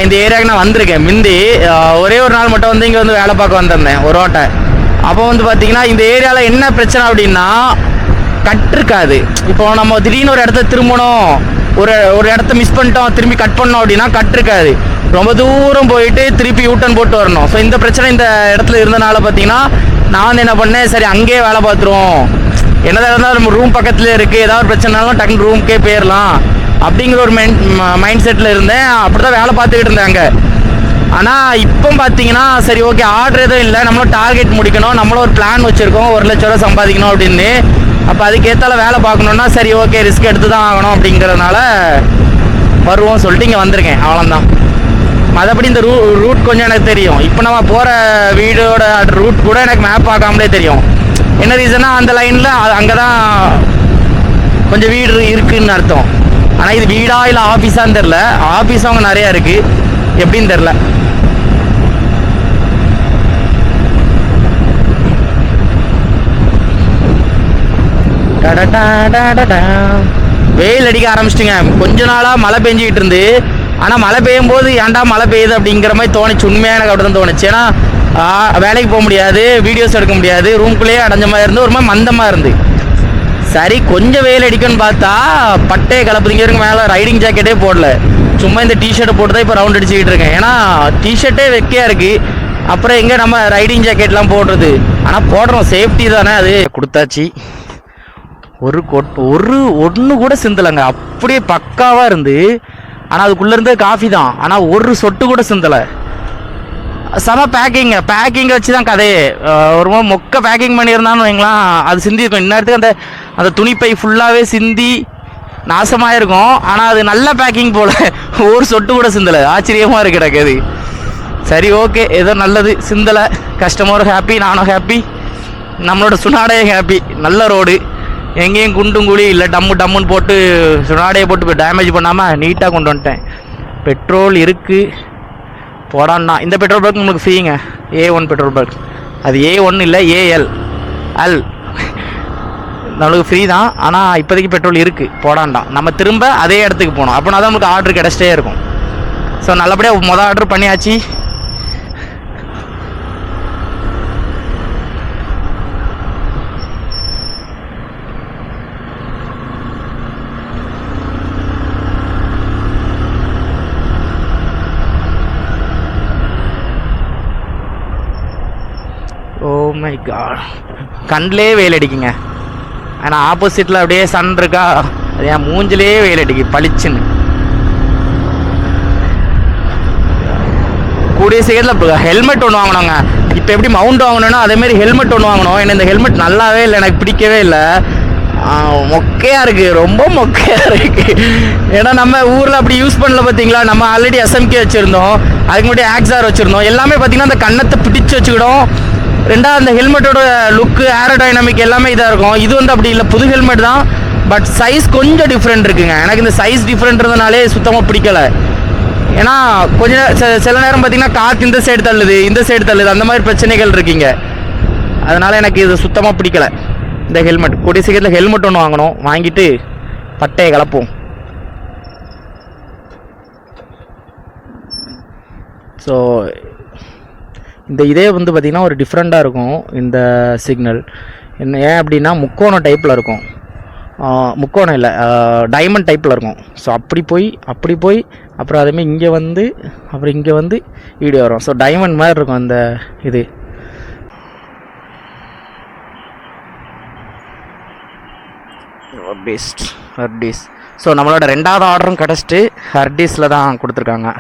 இந்த ஏரியாவுக்கு நான் வந்திருக்கேன். முந்தி ஒரே ஒரு நாள் மட்டும் வந்து இங்கே வந்து வேலை பார்க்க வந்திருந்தேன் ஒரு ஓட்டை. அப்போ வந்து பார்த்தீங்கன்னா இந்த ஏரியாவில் என்ன பிரச்சனை அப்படின்னா, கட் இருக்காது. இப்போ நம்ம திடீர்னு ஒரு இடத்த திரும்பணும், ஒரு இடத்த மிஸ் பண்ணிட்டோம், திரும்பி கட் பண்ணோம் அப்படின்னா கட் இருக்காது. ரொம்ப தூரம் போயிட்டு திருப்பி யூட்டன் போட்டு வரணும். ஸோ இந்த பிரச்சனை இந்த இடத்துல இருந்தனால பார்த்தீங்கன்னா நான் வந்து என்ன பண்ணேன், சரி அங்கேயே வேலை பார்த்துருவோம், என்னதான் இருந்தாலும் நம்ம ரூம் பக்கத்துலேயே இருக்குது, ஏதாவது ஒரு பிரச்சனைனாலும் டக்குனு ரூம்க்கே போயிடலாம் அப்படிங்கிற ஒரு மைண்ட் செட்டில் இருந்தேன். அப்படி தான் வேலை பார்த்துக்கிட்டு இருந்தேன் அங்கே. ஆனால் இப்போ பார்த்தீங்கன்னா சரி ஓகே, ஆர்டர் எதுவும் இல்லை, நம்மளும் டார்கெட் முடிக்கணும், நம்மளும் ஒரு பிளான் வச்சுருக்கோம், 1 லட்ச ரூபா சம்பாதிக்கணும் அப்படின்னு. அப்போ அதுக்கேற்றால வேலை பார்க்கணுன்னா சரி ஓகே, ரிஸ்க் எடுத்து தான் ஆகணும் அப்படிங்கிறதுனால வருவோம் சொல்லிட்டு இங்கே வந்திருக்கேன். அவ்வளோதான். மற்றபடி இந்த ரூட் கொஞ்சம் எனக்கு தெரியும். இப்போ நம்ம போகிற வீடோட ரூட் கூட எனக்கு மேப் பார்க்காமலே தெரியும். என்ன ரீசன்னா அந்த லைனில் அங்கே தான் கொஞ்சம் வீடு இருக்குதுன்னு அர்த்தம். ஆனால் இது வீடா இல்லை ஆஃபீஸான்னு தெரில. ஆஃபீஸ் அவங்க நிறையா இருக்குது, எப்படின்னு தெரில. வெயில் அடிக்க ஆரம்பிச்சிட்டுங்க. கொஞ்ச நாளாக மழை பெஞ்சிக்கிட்டு இருந்து, ஆனால் மழை பெய்யும் போது ஏன்டா மழை பெய்யுது அப்படிங்கிற மாதிரி தோணுச்சு. உண்மையாக எனக்கு அப்படி தான் தோணுச்சு. ஏன்னா வேலைக்கு போக முடியாது, வீடியோஸ் எடுக்க முடியாது, ரூம்குள்ளேயே அடைஞ்ச மாதிரி இருந்து ஒரு மாதிரி மந்தமாக இருந்து. சரி கொஞ்சம் வெயில் அடிக்கும்னு பார்த்தா பட்டே கலப்புதிங்க இருக்கு. மேலே ரைடிங் ஜாக்கெட்டே போடல, சும்மா இந்த டிஷர்ட்டை போட்டு தான் இப்போ ரவுண்ட் அடிச்சுக்கிட்டு இருக்கேன். ஏன்னா டிஷர்ட்டே வெக்கையாக இருக்குது, அப்புறம் எங்கே நம்ம ரைடிங் ஜாக்கெட்லாம் போடுறது. ஆனால் போடுறோம், சேஃப்டி தானே. அது கொடுத்தாச்சு. ஒன்று கூட சிந்தலைங்க, அப்படியே பக்காவாக இருந்து. ஆனால் அதுக்குள்ளே இருந்தே காஃபி தான், ஆனால் ஒரு சொட்டு கூட சிந்தலை. செம பேக்கிங்கை வச்சு தான் கதையே. ஒரு மொக்க பேக்கிங் பண்ணியிருந்தான்னு வைங்களாம், அது சிந்தி இருக்கும். இந்நேரத்துக்கு அந்த துணிப்பை ஃபுல்லாகவே சிந்தி நாசமாக இருக்கும். ஆனால் அது நல்ல பேக்கிங் போல், ஒரு சொட்டு கூட சிந்தலை. ஆச்சரியமாக இருக்கு எனக்கு அது. சரி ஓகே, ஏதோ நல்லது, சிந்தலை. கஸ்டமரும் ஹாப்பி, நானும் ஹாப்பி, நம்மளோட சுனாடையும் ஹாப்பி. நல்ல ரோடு, எங்கேயும் குண்டும் குழி இல்லை, டம்முன்னு போட்டு சுனாடையை போட்டு டேமேஜ் பண்ணாமல் நீட்டாக கொண்டு வந்துட்டேன். பெட்ரோல் இருக்குது போடான்னா. இந்த பெட்ரோல் பங்க் உங்களுக்கு ஃப்ரீங்க, A1 பெட்ரோல் பங்க். அது A1 இல்லை, AL நம்மளுக்கு ஃப்ரீ தான். ஆனால் இப்போதைக்கு பெட்ரோல் இருக்குது, போடாண்டாம். நம்ம திரும்ப அதே இடத்துக்கு போகணும், அப்படின்னா தான் நம்மளுக்கு ஆர்டர் கிடச்சிட்டே இருக்கும். ஸோ நல்லபடியாக மொதல் ஆர்டர் பண்ணியாச்சு. ஓ மை காட், கண்ணிலே வெயில் அடிக்குங்க. ஆனால் ஆப்போசிட்டில் அப்படியே சன் இருக்கா, அது என் மூஞ்சிலே வெயில் அடிக்கு பளிச்சுன்னு. கூடிய சீக்கிரத்தில் ஹெல்மெட் ஒன்று வாங்கணுங்க. இப்போ எப்படி மவுண்ட் வாங்கணும்னா அதேமாரி ஹெல்மெட் ஒன்று வாங்கணும். ஏன்னா இந்த ஹெல்மெட் நல்லாவே இல்லை, எனக்கு பிடிக்கவே இல்லை. மொக்கையாக இருக்குது, ரொம்ப மொக்கையாக இருக்குது. ஏன்னா நம்ம ஊரில் அப்படி யூஸ் பண்ணல பார்த்தீங்களா. நம்ம ஆல்ரெடி எஸ்எம்கே வச்சுருந்தோம், அதுக்கு முன்னாடி ஆக்ஸார் வச்சுருந்தோம். எல்லாமே பார்த்தீங்கன்னா அந்த கண்ணத்தை பிடிச்சி வச்சுக்கிடும். ரெண்டாவது அந்த ஹெல்மெட்டோட லுக்கு, ஏரோடைனமிக் எல்லாமே இதாக இருக்கும். இது வந்து அப்படி இல்லை, புது ஹெல்மெட் தான், பட் சைஸ் கொஞ்சம் டிஃப்ரெண்ட் இருக்குங்க. எனக்கு இந்த சைஸ் டிஃப்ரெண்ட் இருந்தனாலே சுத்தமாக பிடிக்கலை. ஏன்னா கொஞ்சம் சில நேரம் பார்த்தீங்கன்னா காற்று இந்த சைடு தள்ளுது, இந்த சைடு தள்ளுது, அந்த மாதிரி பிரச்சனைகள் இருக்குங்க. அதனால் எனக்கு இது சுத்தமாக பிடிக்கலை இந்த ஹெல்மெட். கூடிய சீக்கிரத்தில் ஹெல்மெட் ஒன்று வாங்கணும், வாங்கிட்டு பட்டையை கலப்போம். ஸோ இந்த இதே வந்து பார்த்திங்கன்னா ஒரு டிஃப்ரெண்ட்டாக இருக்கும் இந்த சிக்னல். என்ன ஏன் அப்படின்னா முக்கோணம் டைப்பில் இருக்கும், முக்கோணம் இல்லை டைமண்ட் டைப்பில் இருக்கும். ஸோ அப்படி போய் அப்புறம் அதேமாதிரி இங்கே வந்து அப்புறம் இங்கே வந்து வீடியோ வரும். ஸோ டைமண்ட் மாதிரி இருக்கும் அந்த இது. பெஸ்ட் ஹர்டீஸ். ஸோ நம்மளோட ரெண்டாவது ஆர்டரும் கிடச்சிட்டு ஹர்டீஸில் தான் கொடுத்துருக்காங்க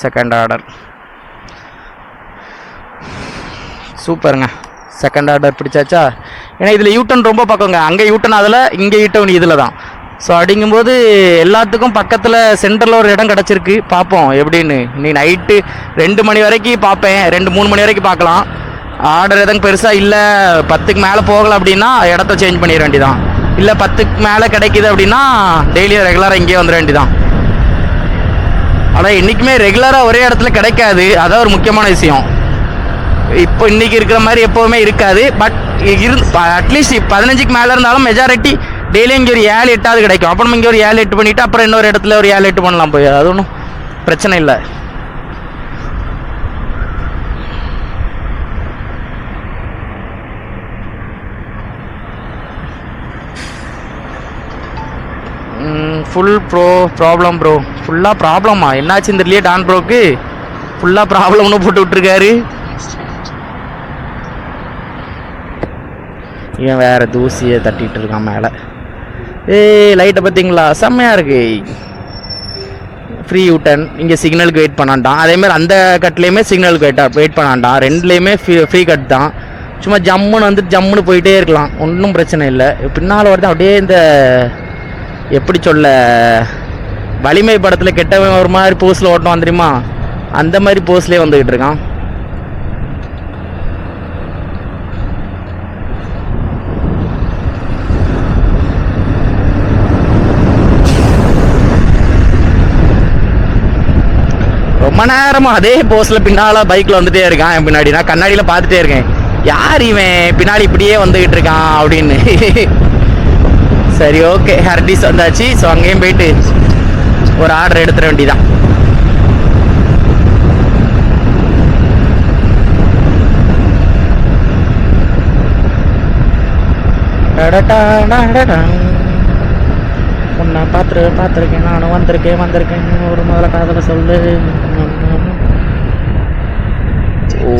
செகண்ட் ஆர்டர். சூப்பருங்க, செகண்ட் ஆர்டர் பிடிச்சாச்சா. ஏன்னா இதில் யூட்டன் ரொம்ப பக்கங்க, அங்கே யூட்டன் அதில், இங்கே யூட்டன் இதில் தான். ஸோ அப்படிங்கும்போது எல்லாத்துக்கும் பக்கத்தில் சென்டரில் ஒரு இடம் கிடச்சிருக்கு. பார்ப்போம் எப்படின்னு. நீ நைட்டு 2 மணி வரைக்கும் பார்ப்பேன், 2-3 மணி வரைக்கும் பார்க்கலாம். ஆர்டர் எதுவும் பெருசாக இல்லை, 10க்கு மேலே போகலை அப்படின்னா இடத்த சேஞ்ச் பண்ணிட வேண்டியதான். இல்லை 10க்கு மேலே கிடைக்கிது அப்படின்னா டெய்லியும் ரெகுலராக இங்கே வந்துட வேண்டியதான். ஆனால் என்றைக்குமே ரெகுலராக ஒரே இடத்துல கிடைக்காது, அதான் ஒரு முக்கியமான விஷயம். இப்போ இன்றைக்கி இருக்கிற மாதிரி எப்போவுமே இருக்காது. பட் அட்லீஸ்ட் 15க்கு மேலே இருந்தாலும் மெஜாரிட்டி டெய்லியும் இங்கே ஒரு 7-8 கிடைக்கும். அப்போ நம்ம இங்கே ஒரு 7-8 பண்ணிவிட்டு அப்புறம் இன்னொரு இடத்துல ஒரு 7-8 பண்ணலாம் போய், அது ஒன்றும் பிரச்சனை இல்லை. Full problem bro. ஃபுல்லாக ப்ராப்ளமா? என்னாச்சு இந்த இல்லையே டான் ப்ரோக்கு ஃபுல்லாக ப்ராப்ளம்னு போட்டு விட்ருக்காரு. இவன் வேறு தூசியை தட்டிகிட்டு இருக்கான் மேலே. லைட்டை பார்த்தீங்களா, செம்மையாக இருக்கு. ஃப்ரீ யூட்டன், இங்கே சிக்னலுக்கு வெயிட் பண்ணான்டான். அதேமாதிரி அந்த கட்லேயுமே சிக்னலுக்கு வெயிட் பண்ணான்டான். ரெண்டுலேயுமே ஃப்ரீ கட் தான். சும்மா ஜம்முன்னு வந்து ஜம்முன்னு போயிட்டே இருக்கலாம், ஒன்றும் பிரச்சனை இல்லை. பின்னால் வருது அப்படியே இந்த எப்படி சொல்ல, வலிமை படத்தில் கெட்டவன் ஒரு மாதிரி போஸில் ஓட்டணும் தெரியுமா, அந்த மாதிரி போஸ்லேயே வந்துக்கிட்டு இருக்கான். ரொம்ப நேரமாக அதே போஸில் பின்னால் பைக்கில் வந்துகிட்டே இருக்கான். என் பின்னாடி நான் கண்ணாடியில் பார்த்துட்டே இருக்கேன், யார் இவன் பின்னாடி இப்படியே வந்துக்கிட்டு இருக்கான் அப்படின்னு. சரி ஓகே, ஹர்டீஸ் வந்தாச்சு. ஸோ அங்கேயும் போயிட்டு ஒரு ஆர்டர் எடுத்துட வேண்டியதான். உன்னை பார்த்துருக்கேன், நானும் வந்திருக்கேன் ஒரு முதல்ல காதலை சொல்லு. ஓ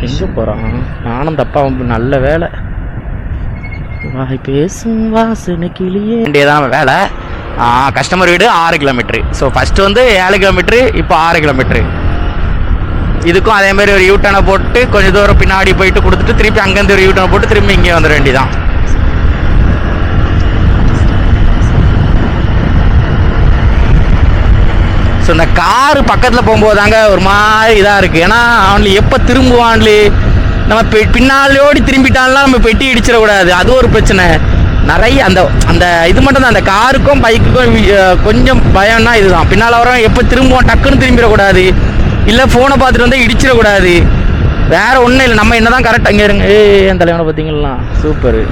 எங்கே போகிறான்? நானும் தப்பா, நல்ல வேலை. வாய் பேசும் வாசனை கிளியே வேண்டியதான் வேலை. கஸ்டமர் வீடு 6 கிலோமீட்ரு. ஸோ ஃபஸ்ட்டு வந்து 7 கிலோமீட்ரு, இப்போ 6 கிலோமீட்ரு. இதுக்கும் அதேமாதிரி ஒரு யூட்டனை போட்டு கொஞ்சம் தூரம் பின்னாடி போயிட்டு கொடுத்துட்டு திருப்பி அங்கேருந்து ஒரு யூட்டனை போட்டு திரும்பி இங்கே வந்துட வேண்டியதான். ஸோ இந்த காரு பக்கத்தில் போகும்போது தாங்க ஒரு மாதிரி இதாக இருக்குது. ஏன்னா அவன்ல எப்போ திரும்புவான்லி, நம்ம பின்னாலோடி திரும்பிட்டாலாம் நம்ம பெட்டி இடிச்சிடக்கூடாது, அது ஒரு பிரச்சனை. நிறைய அந்த அந்த இது மட்டும் தான், அந்த காருக்கும் பைக்குக்கும் கொஞ்சம் பயம்னா இதுதான். பின்னால் வரவன் எப்போ திரும்புவோம், டக்குன்னு திரும்பிடக்கூடாது, இல்லை ஃபோனை பார்த்துட்டு வந்து இடிச்சிடக்கூடாது, வேறு ஒன்றும் இல்லை. நம்ம என்ன தான் கரெக்டாக இங்கே இருங்க, என் தலைவனை பார்த்தீங்களா சூப்பரு.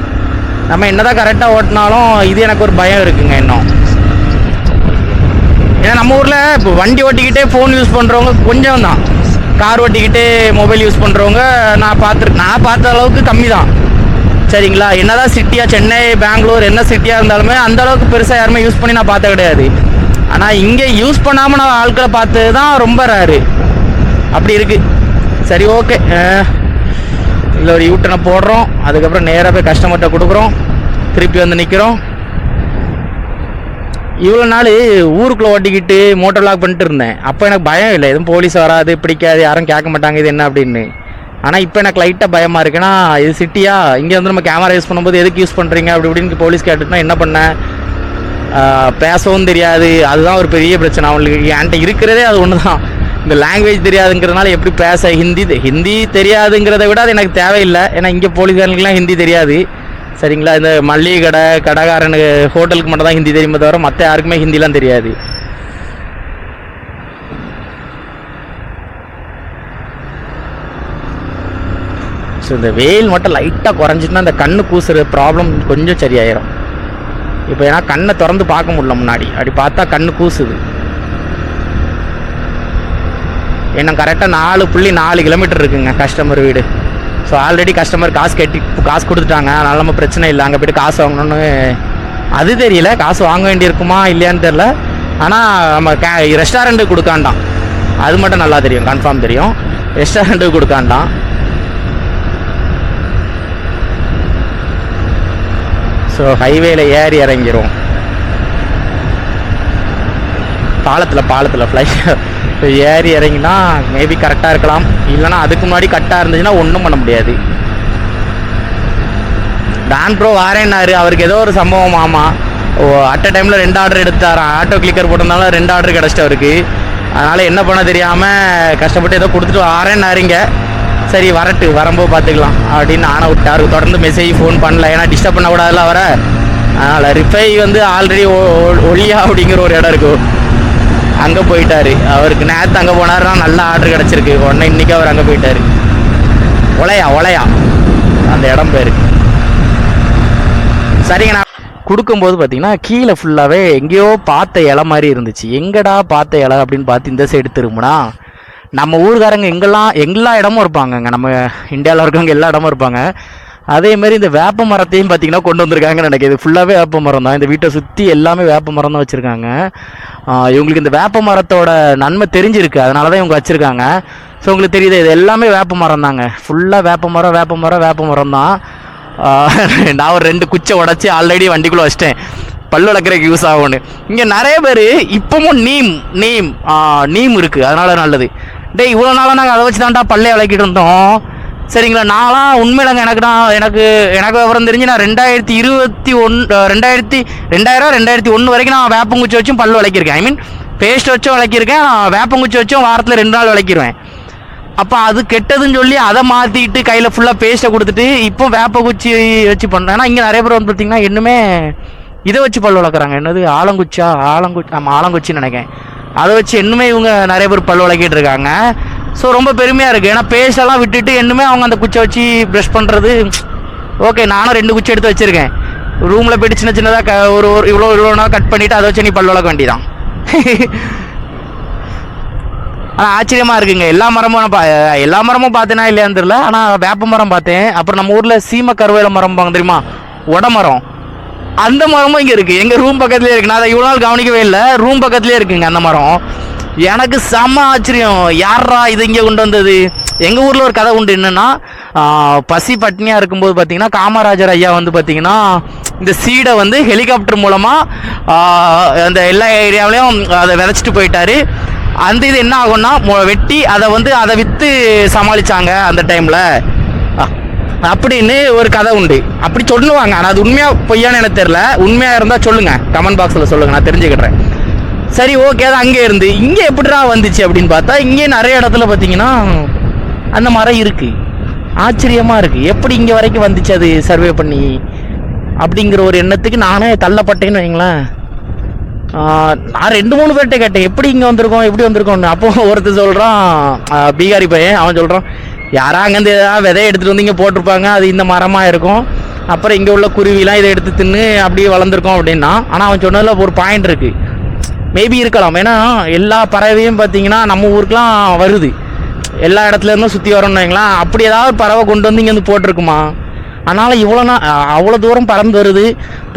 நம்ம என்ன தான் கரெக்டாக ஓட்டினாலும் இது எனக்கு ஒரு பயம் இருக்குங்க இன்னும். ஏன்னா நம்ம ஊரில் இப்போ வண்டி ஓட்டிக்கிட்டே ஃபோன் யூஸ் பண்ணுறவங்க கொஞ்சம் தான், கார் ஓட்டிக்கிட்டே மொபைல் யூஸ் பண்ணுறவங்க நான் பார்த்த அளவுக்கு கம்மி தான். சரிங்களா, என்னதான் சிட்டியாக சென்னை பெங்களூர் என்ன சிட்டியாக இருந்தாலுமே அந்த அளவுக்கு பெருசாக யாருமே யூஸ் பண்ணி நான் பார்த்த கிடையாது. ஆனால் இங்கே யூஸ் பண்ணாமல் நான் ஆட்களை பார்த்தது தான் ரொம்ப ரேரு. அப்படி இருக்குது. சரி ஓகே, இல்லை ஒரு யூட்டனை போடுறோம், அதுக்கப்புறம் நேராக போய் கஸ்டமர்கிட்ட கொடுக்குறோம், திருப்பி வந்து நிற்கிறோம். இவ்வளோ நாள் ஊருக்குள்ளே ஓட்டிக்கிட்டு மோட்டர் லாக் பண்ணிட்டு இருந்தேன். அப்போ எனக்கு பயம் இல்லை, எதுவும் போலீஸ் வராது, பிடிக்காது, யாரும் கேட்க மாட்டாங்க இது என்ன அப்படின்னு. ஆனால் இப்போ எனக்கு லைட்டாக பயமாக இருக்குன்னா, இது சிட்டியா, இங்கே வந்து நம்ம கேமரா யூஸ் பண்ணும்போது எதுக்கு யூஸ் பண்ணுறீங்க அப்படி இப்படின்னு போலீஸ் கேட்டுட்டுனா என்ன பண்ணேன், பேசவும் தெரியாது. அதுதான் ஒரு பெரிய பிரச்சனை அவங்களுக்கு. என்கிட்ட இருக்கிறதே அது ஒன்று தான், இந்த லாங்குவேஜ் தெரியாதுங்கிறதுனால எப்படி பேச. ஹிந்தி தெரியாதுங்கிறத விட அது எனக்கு தேவையில்லை, ஏன்னா இங்கே போலீஸ்காரங்களுக்குலாம் ஹிந்தி தெரியாது சரிங்களா. இந்த மல்லிகை கடை கடைக்காரனுக்கு ஹோட்டலுக்கு மட்டும் தான் ஹிந்தி தெரியுமே தவிர மற்ற யாருக்குமே ஹிந்திலாம் தெரியாது. ஸோ இந்த வெயில் மட்டும் லைட்டாக குறைஞ்சிட்டுனா இந்த கண்ணு கூசுற ப்ராப்ளம் கொஞ்சம் சரியாயிரும். இப்போ ஏன்னா கண்ணை திறந்து பார்க்க முடியல, முன்னாடி அப்படி பார்த்தா கண்ணு கூசுது. இன்னும் கரெக்டாக 4.4 கிலோமீட்டர் இருக்குங்க கஸ்டமர் வீடு. ஸோ ஆல்ரெடி கஸ்டமர் காசு கொடுத்துட்டாங்க, அதனால் நம்ம பிரச்சனை இல்லை. அங்கே போய்ட்டு காசு வாங்கணுன்னு அது தெரியல, காசு வாங்க வேண்டியிருக்குமா இல்லையான்னு தெரில. ஆனால் நம்ம ரெஸ்டாரண்ட்டுக்கு கொடுக்காண்டாம், அது மட்டும் நல்லா தெரியும், கன்ஃபார்ம் தெரியும். ரெஸ்டாரண்ட்டுக்கு கொடுக்காண்டாம். ஸோ ஹைவேல ஏறி இறங்கிரும். பாலத்தில் ஃப்ளைட் ஏறி இறங்கினா மேபி கரெக்டாக இருக்கலாம், இல்லைனா அதுக்கு முன்னாடி கரெக்டாக இருந்துச்சுன்னா ஒன்றும் பண்ண முடியாது. டான் ப்ரோ வாரேன்னாரு, அவருக்கு ஏதோ ஒரு சம்பவம். ஆமாம், அட் அ டைமில் 2 ஆர்டர் எடுத்தாராம். ஆட்டோ கிளிக்கர் போட்டிருந்தாலும் 2 ஆர்டர் கிடச்சிட்டு அவருக்கு. அதனால் என்ன பண்ண தெரியாமல் கஷ்டப்பட்டு ஏதோ கொடுத்துட்டு வாரேன்னாருங்க. சரி வரட்டு, வரும்போது பார்த்துக்கலாம் அப்படின்னு ஆன விட்டார். தொடர்ந்து மெசேஜ் ஃபோன் பண்ணல, ஏன்னா டிஸ்டர்ப் பண்ணக்கூடாதுல வர. அதனால் ரிஃபை வந்து ஆல்ரெடி ஒளியா அப்படிங்கிற ஒரு இடம் இருக்கும், அங்கே போயிட்டார். அவருக்கு நேற்று அங்கே போனார்னா நல்ல ஆர்டர் கிடச்சிருக்கு. உடனே இன்றைக்கி அவர் அங்கே போயிட்டார். ஒலையா அந்த இடம் பேர். சரிங்க, நான் கொடுக்கும்போது பார்த்தீங்கன்னா கீழே ஃபுல்லாகவே எங்கேயோ பார்த்த இலை மாதிரி இருந்துச்சு. எங்கடா பார்த்த இலை அப்படின்னு பார்த்து இந்த சைடு திரும்பினா நம்ம ஊருக்காரங்க எல்லா இடமும் இருப்பாங்கங்க, நம்ம இந்தியாவில் இருக்கவங்க எல்லா இடமும் இருப்பாங்க. அதேமாதிரி இந்த வேப்ப மரத்தையும் பார்த்தீங்கன்னா கொண்டு வந்திருக்காங்கன்னு நினைக்கிது. ஃபுல்லாகவே வேப்ப மரம் தான், இந்த வீட்டை சுற்றி எல்லாமே வேப்ப மரம் தான் வச்சுருக்காங்க. இவங்களுக்கு இந்த வேப்ப மரத்தோட நன்மை தெரிஞ்சிருக்கு, அதனால தான் இவங்க வச்சுருக்காங்க. ஸோ உங்களுக்கு தெரியுது, இது எல்லாமே வேப்ப மரம் தாங்க, ஃபுல்லாக வேப்ப மரம் தான். நான் ஒரு 2 குச்சை உடச்சி ஆல்ரெடி வண்டிக்குள்ளே வச்சிட்டேன், பல்லு வளர்க்குறதுக்கு யூஸ் ஆகும்னு. இங்கே நிறைய பேர் இப்போவும் நீம் இருக்குது, அதனால நல்லது. இவ்வளோ நாளாக நாங்கள் அதை வச்சு தான்டா பல்லே விளக்கிட்டு இருந்தோம் சரிங்களா. நான்லாம் உண்மையிலங்க எனக்கு விவரம் தெரிஞ்சு நான் 2001 வரைக்கும் நான் வேப்பங்குச்சி வச்சும் பல்லு விளக்கியிருக்கேன். ஐ மீன் பேஸ்ட் வச்சும் விளக்கியிருக்கேன், வேப்பங்குச்சி வச்சும் வாரத்தில் 2 நாள் விளக்கிடுவேன். அப்போ அது கெட்டதுன்னு சொல்லி அதை மாற்றிட்டு கையில் ஃபுல்லாக பேஸ்ட்டை கொடுத்துட்டு இப்போ வேப்பங்குச்சி வச்சு பண்ணுறேன். ஏன்னா இங்கே நிறைய பேர் வந்து பார்த்திங்கன்னா இன்னுமே இதை வச்சு பல் வளர்க்குறாங்க. என்னது ஆலங்குச்சின்னு நினைக்கிறேன். அதை வச்சு இன்னுமே இவங்க நிறைய பேர் பல் வளர்க்கிட்டு இருக்காங்க. ஸோ ரொம்ப பெருமையாக இருக்குது. ஏன்னா பேஸ்டெல்லாம் விட்டுட்டு இன்னுமே அவங்க அந்த குச்சை வச்சு ப்ரஷ் பண்ணுறது. ஓகே, நானும் 2 குச்சி எடுத்து வச்சுருக்கேன். ரூமில் போய்ட்டு சின்னதாக ஒரு இவ்வளோ கட் பண்ணிவிட்டு அதை வச்சு நீ பல் வளர்க்க வேண்டியதான். ஆனால் ஆச்சரியமாக இருக்குங்க. எல்லா மரமும் பார்த்தேன்னா இல்லையான்னு தெரியல, ஆனால் வேப்ப மரம் பார்த்தேன். அப்புறம் நம்ம ஊரில் சீம கருவேல மரம் பாங்க தெரியுமா, உடமரம், அந்த மரமும் இங்கே இருக்குது. எங்கள் ரூம் பக்கத்துலேயே இருக்குது. நான் அதை இவ்வளோ நாள் கவனிக்கவே இல்லை, ரூம் பக்கத்துலேயே இருக்குங்க அந்த மரம். எனக்கு செம்ம ஆச்சரியம், யாரா இது இங்கே கொண்டு வந்தது. எங்கள் ஊரில் ஒரு கதை உண்டு. என்னென்னா, பசி பட்னியாக இருக்கும்போது பார்த்திங்கன்னா காமராஜர் ஐயா வந்து பார்த்திங்கன்னா இந்த சீடை வந்து ஹெலிகாப்டர் மூலமாக அந்த எல்லா ஏரியாவிலையும் அதை விதைச்சிட்டு போயிட்டார். அந்த இது என்ன ஆகும்னா வெட்டி அதை விற்று சமாளித்தாங்க அந்த டைமில் அப்படின்னு ஒரு கதை உண்டு. அப்படி சொல்லுவாங்க. ஆனால் அது உண்மையாக பொய்யான்னு எனக்கு தெரில. உண்மையாக இருந்தால் சொல்லுங்கள், கமெண்ட் பாக்ஸில் சொல்லுங்கள், நான் தெரிஞ்சுக்கிட்டேன். சரி ஓகே, அது அங்கே இருந்து இங்கே எப்படிடா வந்துச்சு அப்படின்னு பார்த்தா இங்கே நிறைய இடத்துல பார்த்தீங்கன்னா அந்த மரம் இருக்குது. ஆச்சரியமாக இருக்குது, எப்படி இங்கே வரைக்கும் வந்துச்சு அது சர்வே பண்ணி அப்படிங்கிற ஒரு எண்ணத்துக்கு நானே தள்ளப்பட்டேன்னு வைங்களேன். நான் 2-3 பேர்கிட்ட கேட்டேன், எப்படி இங்கே எப்படி வந்திருக்கோன்னு. அப்போ ஒருத்தர் சொல்கிறான், பீகாரி பையன், அவன் சொல்கிறான், யாரா அங்கேருந்து ஏதாவது விதையை எடுத்துகிட்டு வந்து இங்கே போட்டிருப்பாங்க, அது இந்த மரமாக இருக்கும், அப்புறம் இங்கே உள்ள குருவிலாம் இதை எடுத்து தின்னு அப்படியே வளர்ந்துருக்கோம் அப்படின்னா. ஆனால் அவன் சொன்னதில் ஒரு பாயிண்ட் இருக்குது, மேபி இருக்கலாம். ஏன்னா எல்லா பறவையும் பார்த்தீங்கன்னா நம்ம ஊருக்குலாம் வருது, எல்லா இடத்துலேருந்தும் சுற்றி வரோம்னு வைங்களேன். அப்படி ஏதாவது பறவை கொண்டு வந்து இங்கே வந்து போட்டிருக்குமா? அதனால் அவ்வளோ தூரம் பறந்து வருது,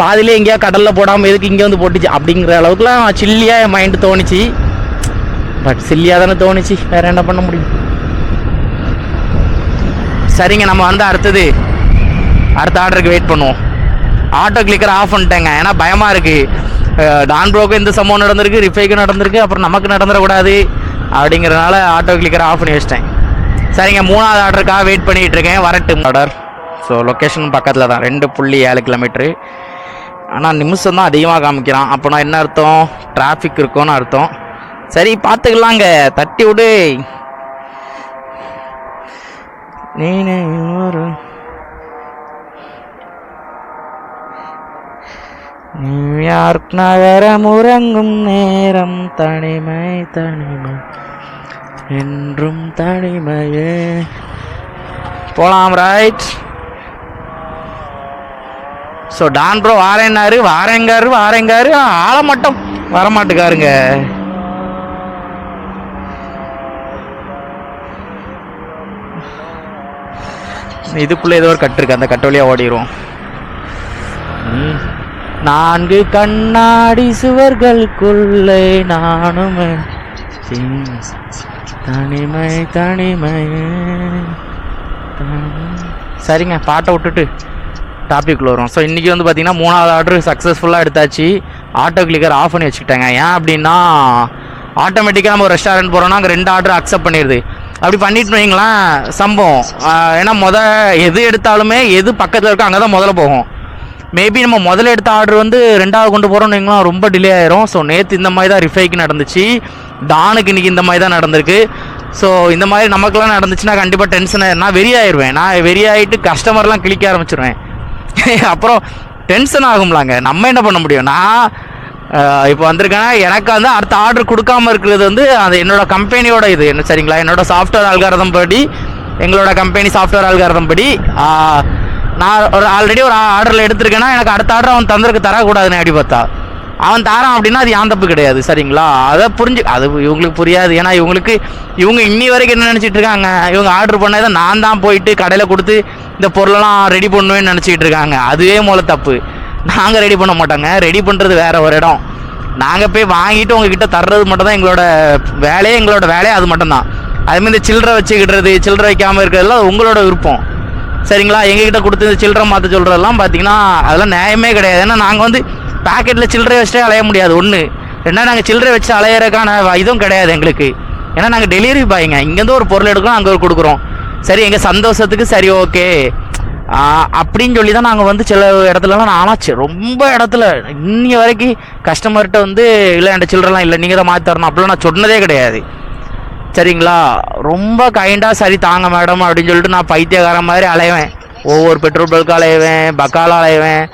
பாதிலே எங்கேயா கடலில் போடாமல் எதுக்கு இங்கே வந்து போட்டுச்சு அப்படிங்கிற அளவுக்குலாம் சில்லியாக என் மைண்டு தோணுச்சு. பட் சில்லியாக தானே தோணுச்சு, வேறு என்ன பண்ண முடியும். சரிங்க, நம்ம வந்து அடுத்த ஆர்டருக்கு வெயிட் பண்ணுவோம். ஆட்டோ கிளிக்கர் ஆஃப் பண்ணிட்டேங்க, ஏன்னா பயமாக இருக்குது. டான் ப்ரோக்கு இந்த சம்பவம் நடந்திருக்கு, ரிஃபைக்கும் நடந்திருக்கு, அப்புறம் நமக்கு நடந்துடக்கூடாது அப்படிங்கிறதுனால ஆட்டோ கிளிக்கர் ஆஃப் பண்ணி வச்சிட்டேன். சரிங்க, 3வது ஆர்டருக்காக வெயிட் பண்ணிகிட்டு இருக்கேன், வரட்டும் ஆர்டர். ஸோ லொக்கேஷன் பக்கத்தில் தான், 2.7 கிலோமீட்ரு. ஆனால் நிமிஷம் தான் அதிகமாக காமிக்கிறான். அப்போனா என்ன அர்த்தம்? டிராஃபிக் இருக்கும்னு அர்த்தம். சரி பார்த்துக்கலாங்க, தட்டி விடு. நியூயார்க் நகரம் உறங்கும் நேரம், தனிமை தனிமை என்றும் தனிமையே. போலாம், ரைட். ஸோ டான் ப்ரோ வாரேங்காரு ஆள மட்டும் வரமாட்டுக்காருங்க. இதுக்குள்ளே ஏதோ ஒரு கட்டு இருக்கு, அந்த கட்டு வழியாக ஓடிடுவோம். 4 கண்ணாடி சுவர்களுக்குள்ளே நானும் தனிமை தனிமை. சரிங்க, பாட்டை விட்டுட்டு டாபிக்குள்ளே வரும். ஸோ இன்றைக்கி வந்து பார்த்திங்கன்னா 3வது ஆர்டர் சக்ஸஸ்ஃபுல்லாக எடுத்தாச்சு. ஆட்டோ கிளிக்கர் ஆஃப் பண்ணி வச்சுக்கிட்டாங்க. ஏன் அப்படின்னா ஆட்டோமேட்டிக்காக நம்ம ஒரு ரெஸ்டாரண்ட் போகிறோன்னா அங்கே 2 ஆர்டர் அக்செப்ட் பண்ணிடுது. அப்படி பண்ணிட்டு வைங்களேன் சம்பவம். ஏன்னா எது எடுத்தாலுமே எது பக்கத்தில் இருக்கோ அங்கே தான் முதல்ல போகும். மேபி நம்ம முதல்ல எடுத்த ஆர்டர் வந்து 2வது கொண்டு போகிறோம்னு வைங்களேன், ரொம்ப டிலே ஆயிரும். ஸோ நேற்று இந்த மாதிரி தான் ரிஃபைக்கு நடந்துச்சு, டானுக்கு இன்றைக்கி இந்த மாதிரி தான் நடந்திருக்கு. ஸோ இந்த மாதிரி நமக்குலாம் நடந்துச்சுன்னா கண்டிப்பாக டென்ஷன் நான் வெறியாயிருவேன். நான் வெறியாகிட்டு கஸ்டமர்லாம் கிளிக்க ஆரம்பிச்சிடுவேன். அப்புறம் டென்ஷன் ஆகும்லாங்க. நம்ம என்ன பண்ண முடியும்? நான் இப்போ வந்திருக்கேன்னா எனக்கு வந்து அடுத்த ஆர்டர் கொடுக்காமல் இருக்கிறது வந்து அது என்னோடய கம்பெனியோட இது என்ன, சரிங்களா? என்னோடய சாஃப்ட்வேர் அல்காரிதம் படி, எங்களோட கம்பெனி சாஃப்ட்வேர் அல்காரிதம் படி நான் ஆல்ரெடி ஒரு ஆர்டரில் எடுத்திருக்கேன்னா எனக்கு அடுத்த ஆர்டர் அவன் தரக்கூடாதுன்னு அப்படி பார்த்தா அவன் தாரான் அப்படின்னா அது யான் தப்பு கிடையாது, சரிங்களா? அதை அது இவங்களுக்கு புரியாது. ஏன்னா இவங்க இன்னி வரைக்கும் என்ன நினச்சிட்டு இருக்காங்க, இவங்க ஆர்டர் பண்ணதை நான் தான் போயிட்டு கடையில் கொடுத்து இந்த பொருளெல்லாம் ரெடி பண்ணுவேன்னு நினச்சிக்கிட்டு இருக்காங்க. அதுவே மூல தப்பு. நாங்கள் ரெடி பண்ண மாட்டோங்க. ரெடி பண்ணுறது வேறு ஒரு இடம். நாங்கள் போய் வாங்கிட்டு உங்ககிட்ட தர்றது மட்டும் தான் எங்களோட வேலையே அது மட்டும்தான். அதுமாதிரி இந்த சில்லறை வச்சுக்கிட்டுறது, சில்லறை வைக்காமல் இருக்கிறதுலாம் உங்களோட விருப்பம், சரிங்களா? எங்ககிட்ட கொடுத்து இந்த சில்லறை மாற்ற சொல்கிறதெல்லாம் பார்த்தீங்கன்னா அதெல்லாம் நியாயமே கிடையாது. ஏன்னா நாங்கள் வந்து பேக்கெட்டில் சில்லறை வச்சுட்டே அலைய முடியாது. 1 2 நாங்கள் சில்லறை வச்சு அலையிறதுக்கான இதுவும் கிடையாது எங்களுக்கு. ஏன்னா நாங்கள் டெலிவரி பாய்ங்க. இங்கேருந்து ஒரு பொருள் எடுக்கிறோம், அங்கே ஒரு கொடுக்குறோம். சரி, எங்கள் சந்தோஷத்துக்கு சரி ஓகே அப்படின்னு சொல்லி தான் நாங்கள் வந்து சில இடத்துலலாம் நானாச்சு ரொம்ப இடத்துல இன்னி வரைக்கும் கஸ்டமர்கிட்ட வந்து இல்லை என்கிட்ட சில்லறலாம் இல்லை, நீங்கள் தான் மாற்றி தரணும் அப்படிலாம் நான் சொன்னதே கிடையாது, சரிங்களா? ரொம்ப கைண்டாக சரி தாங்க மேடம் அப்படின்னு சொல்லிட்டு நான் பைத்தியக்காரன் மாதிரி அலைவேன். ஒவ்வொரு பெட்ரோல் பல்க்கு அலைவேன், பக்கால அலைவேன்.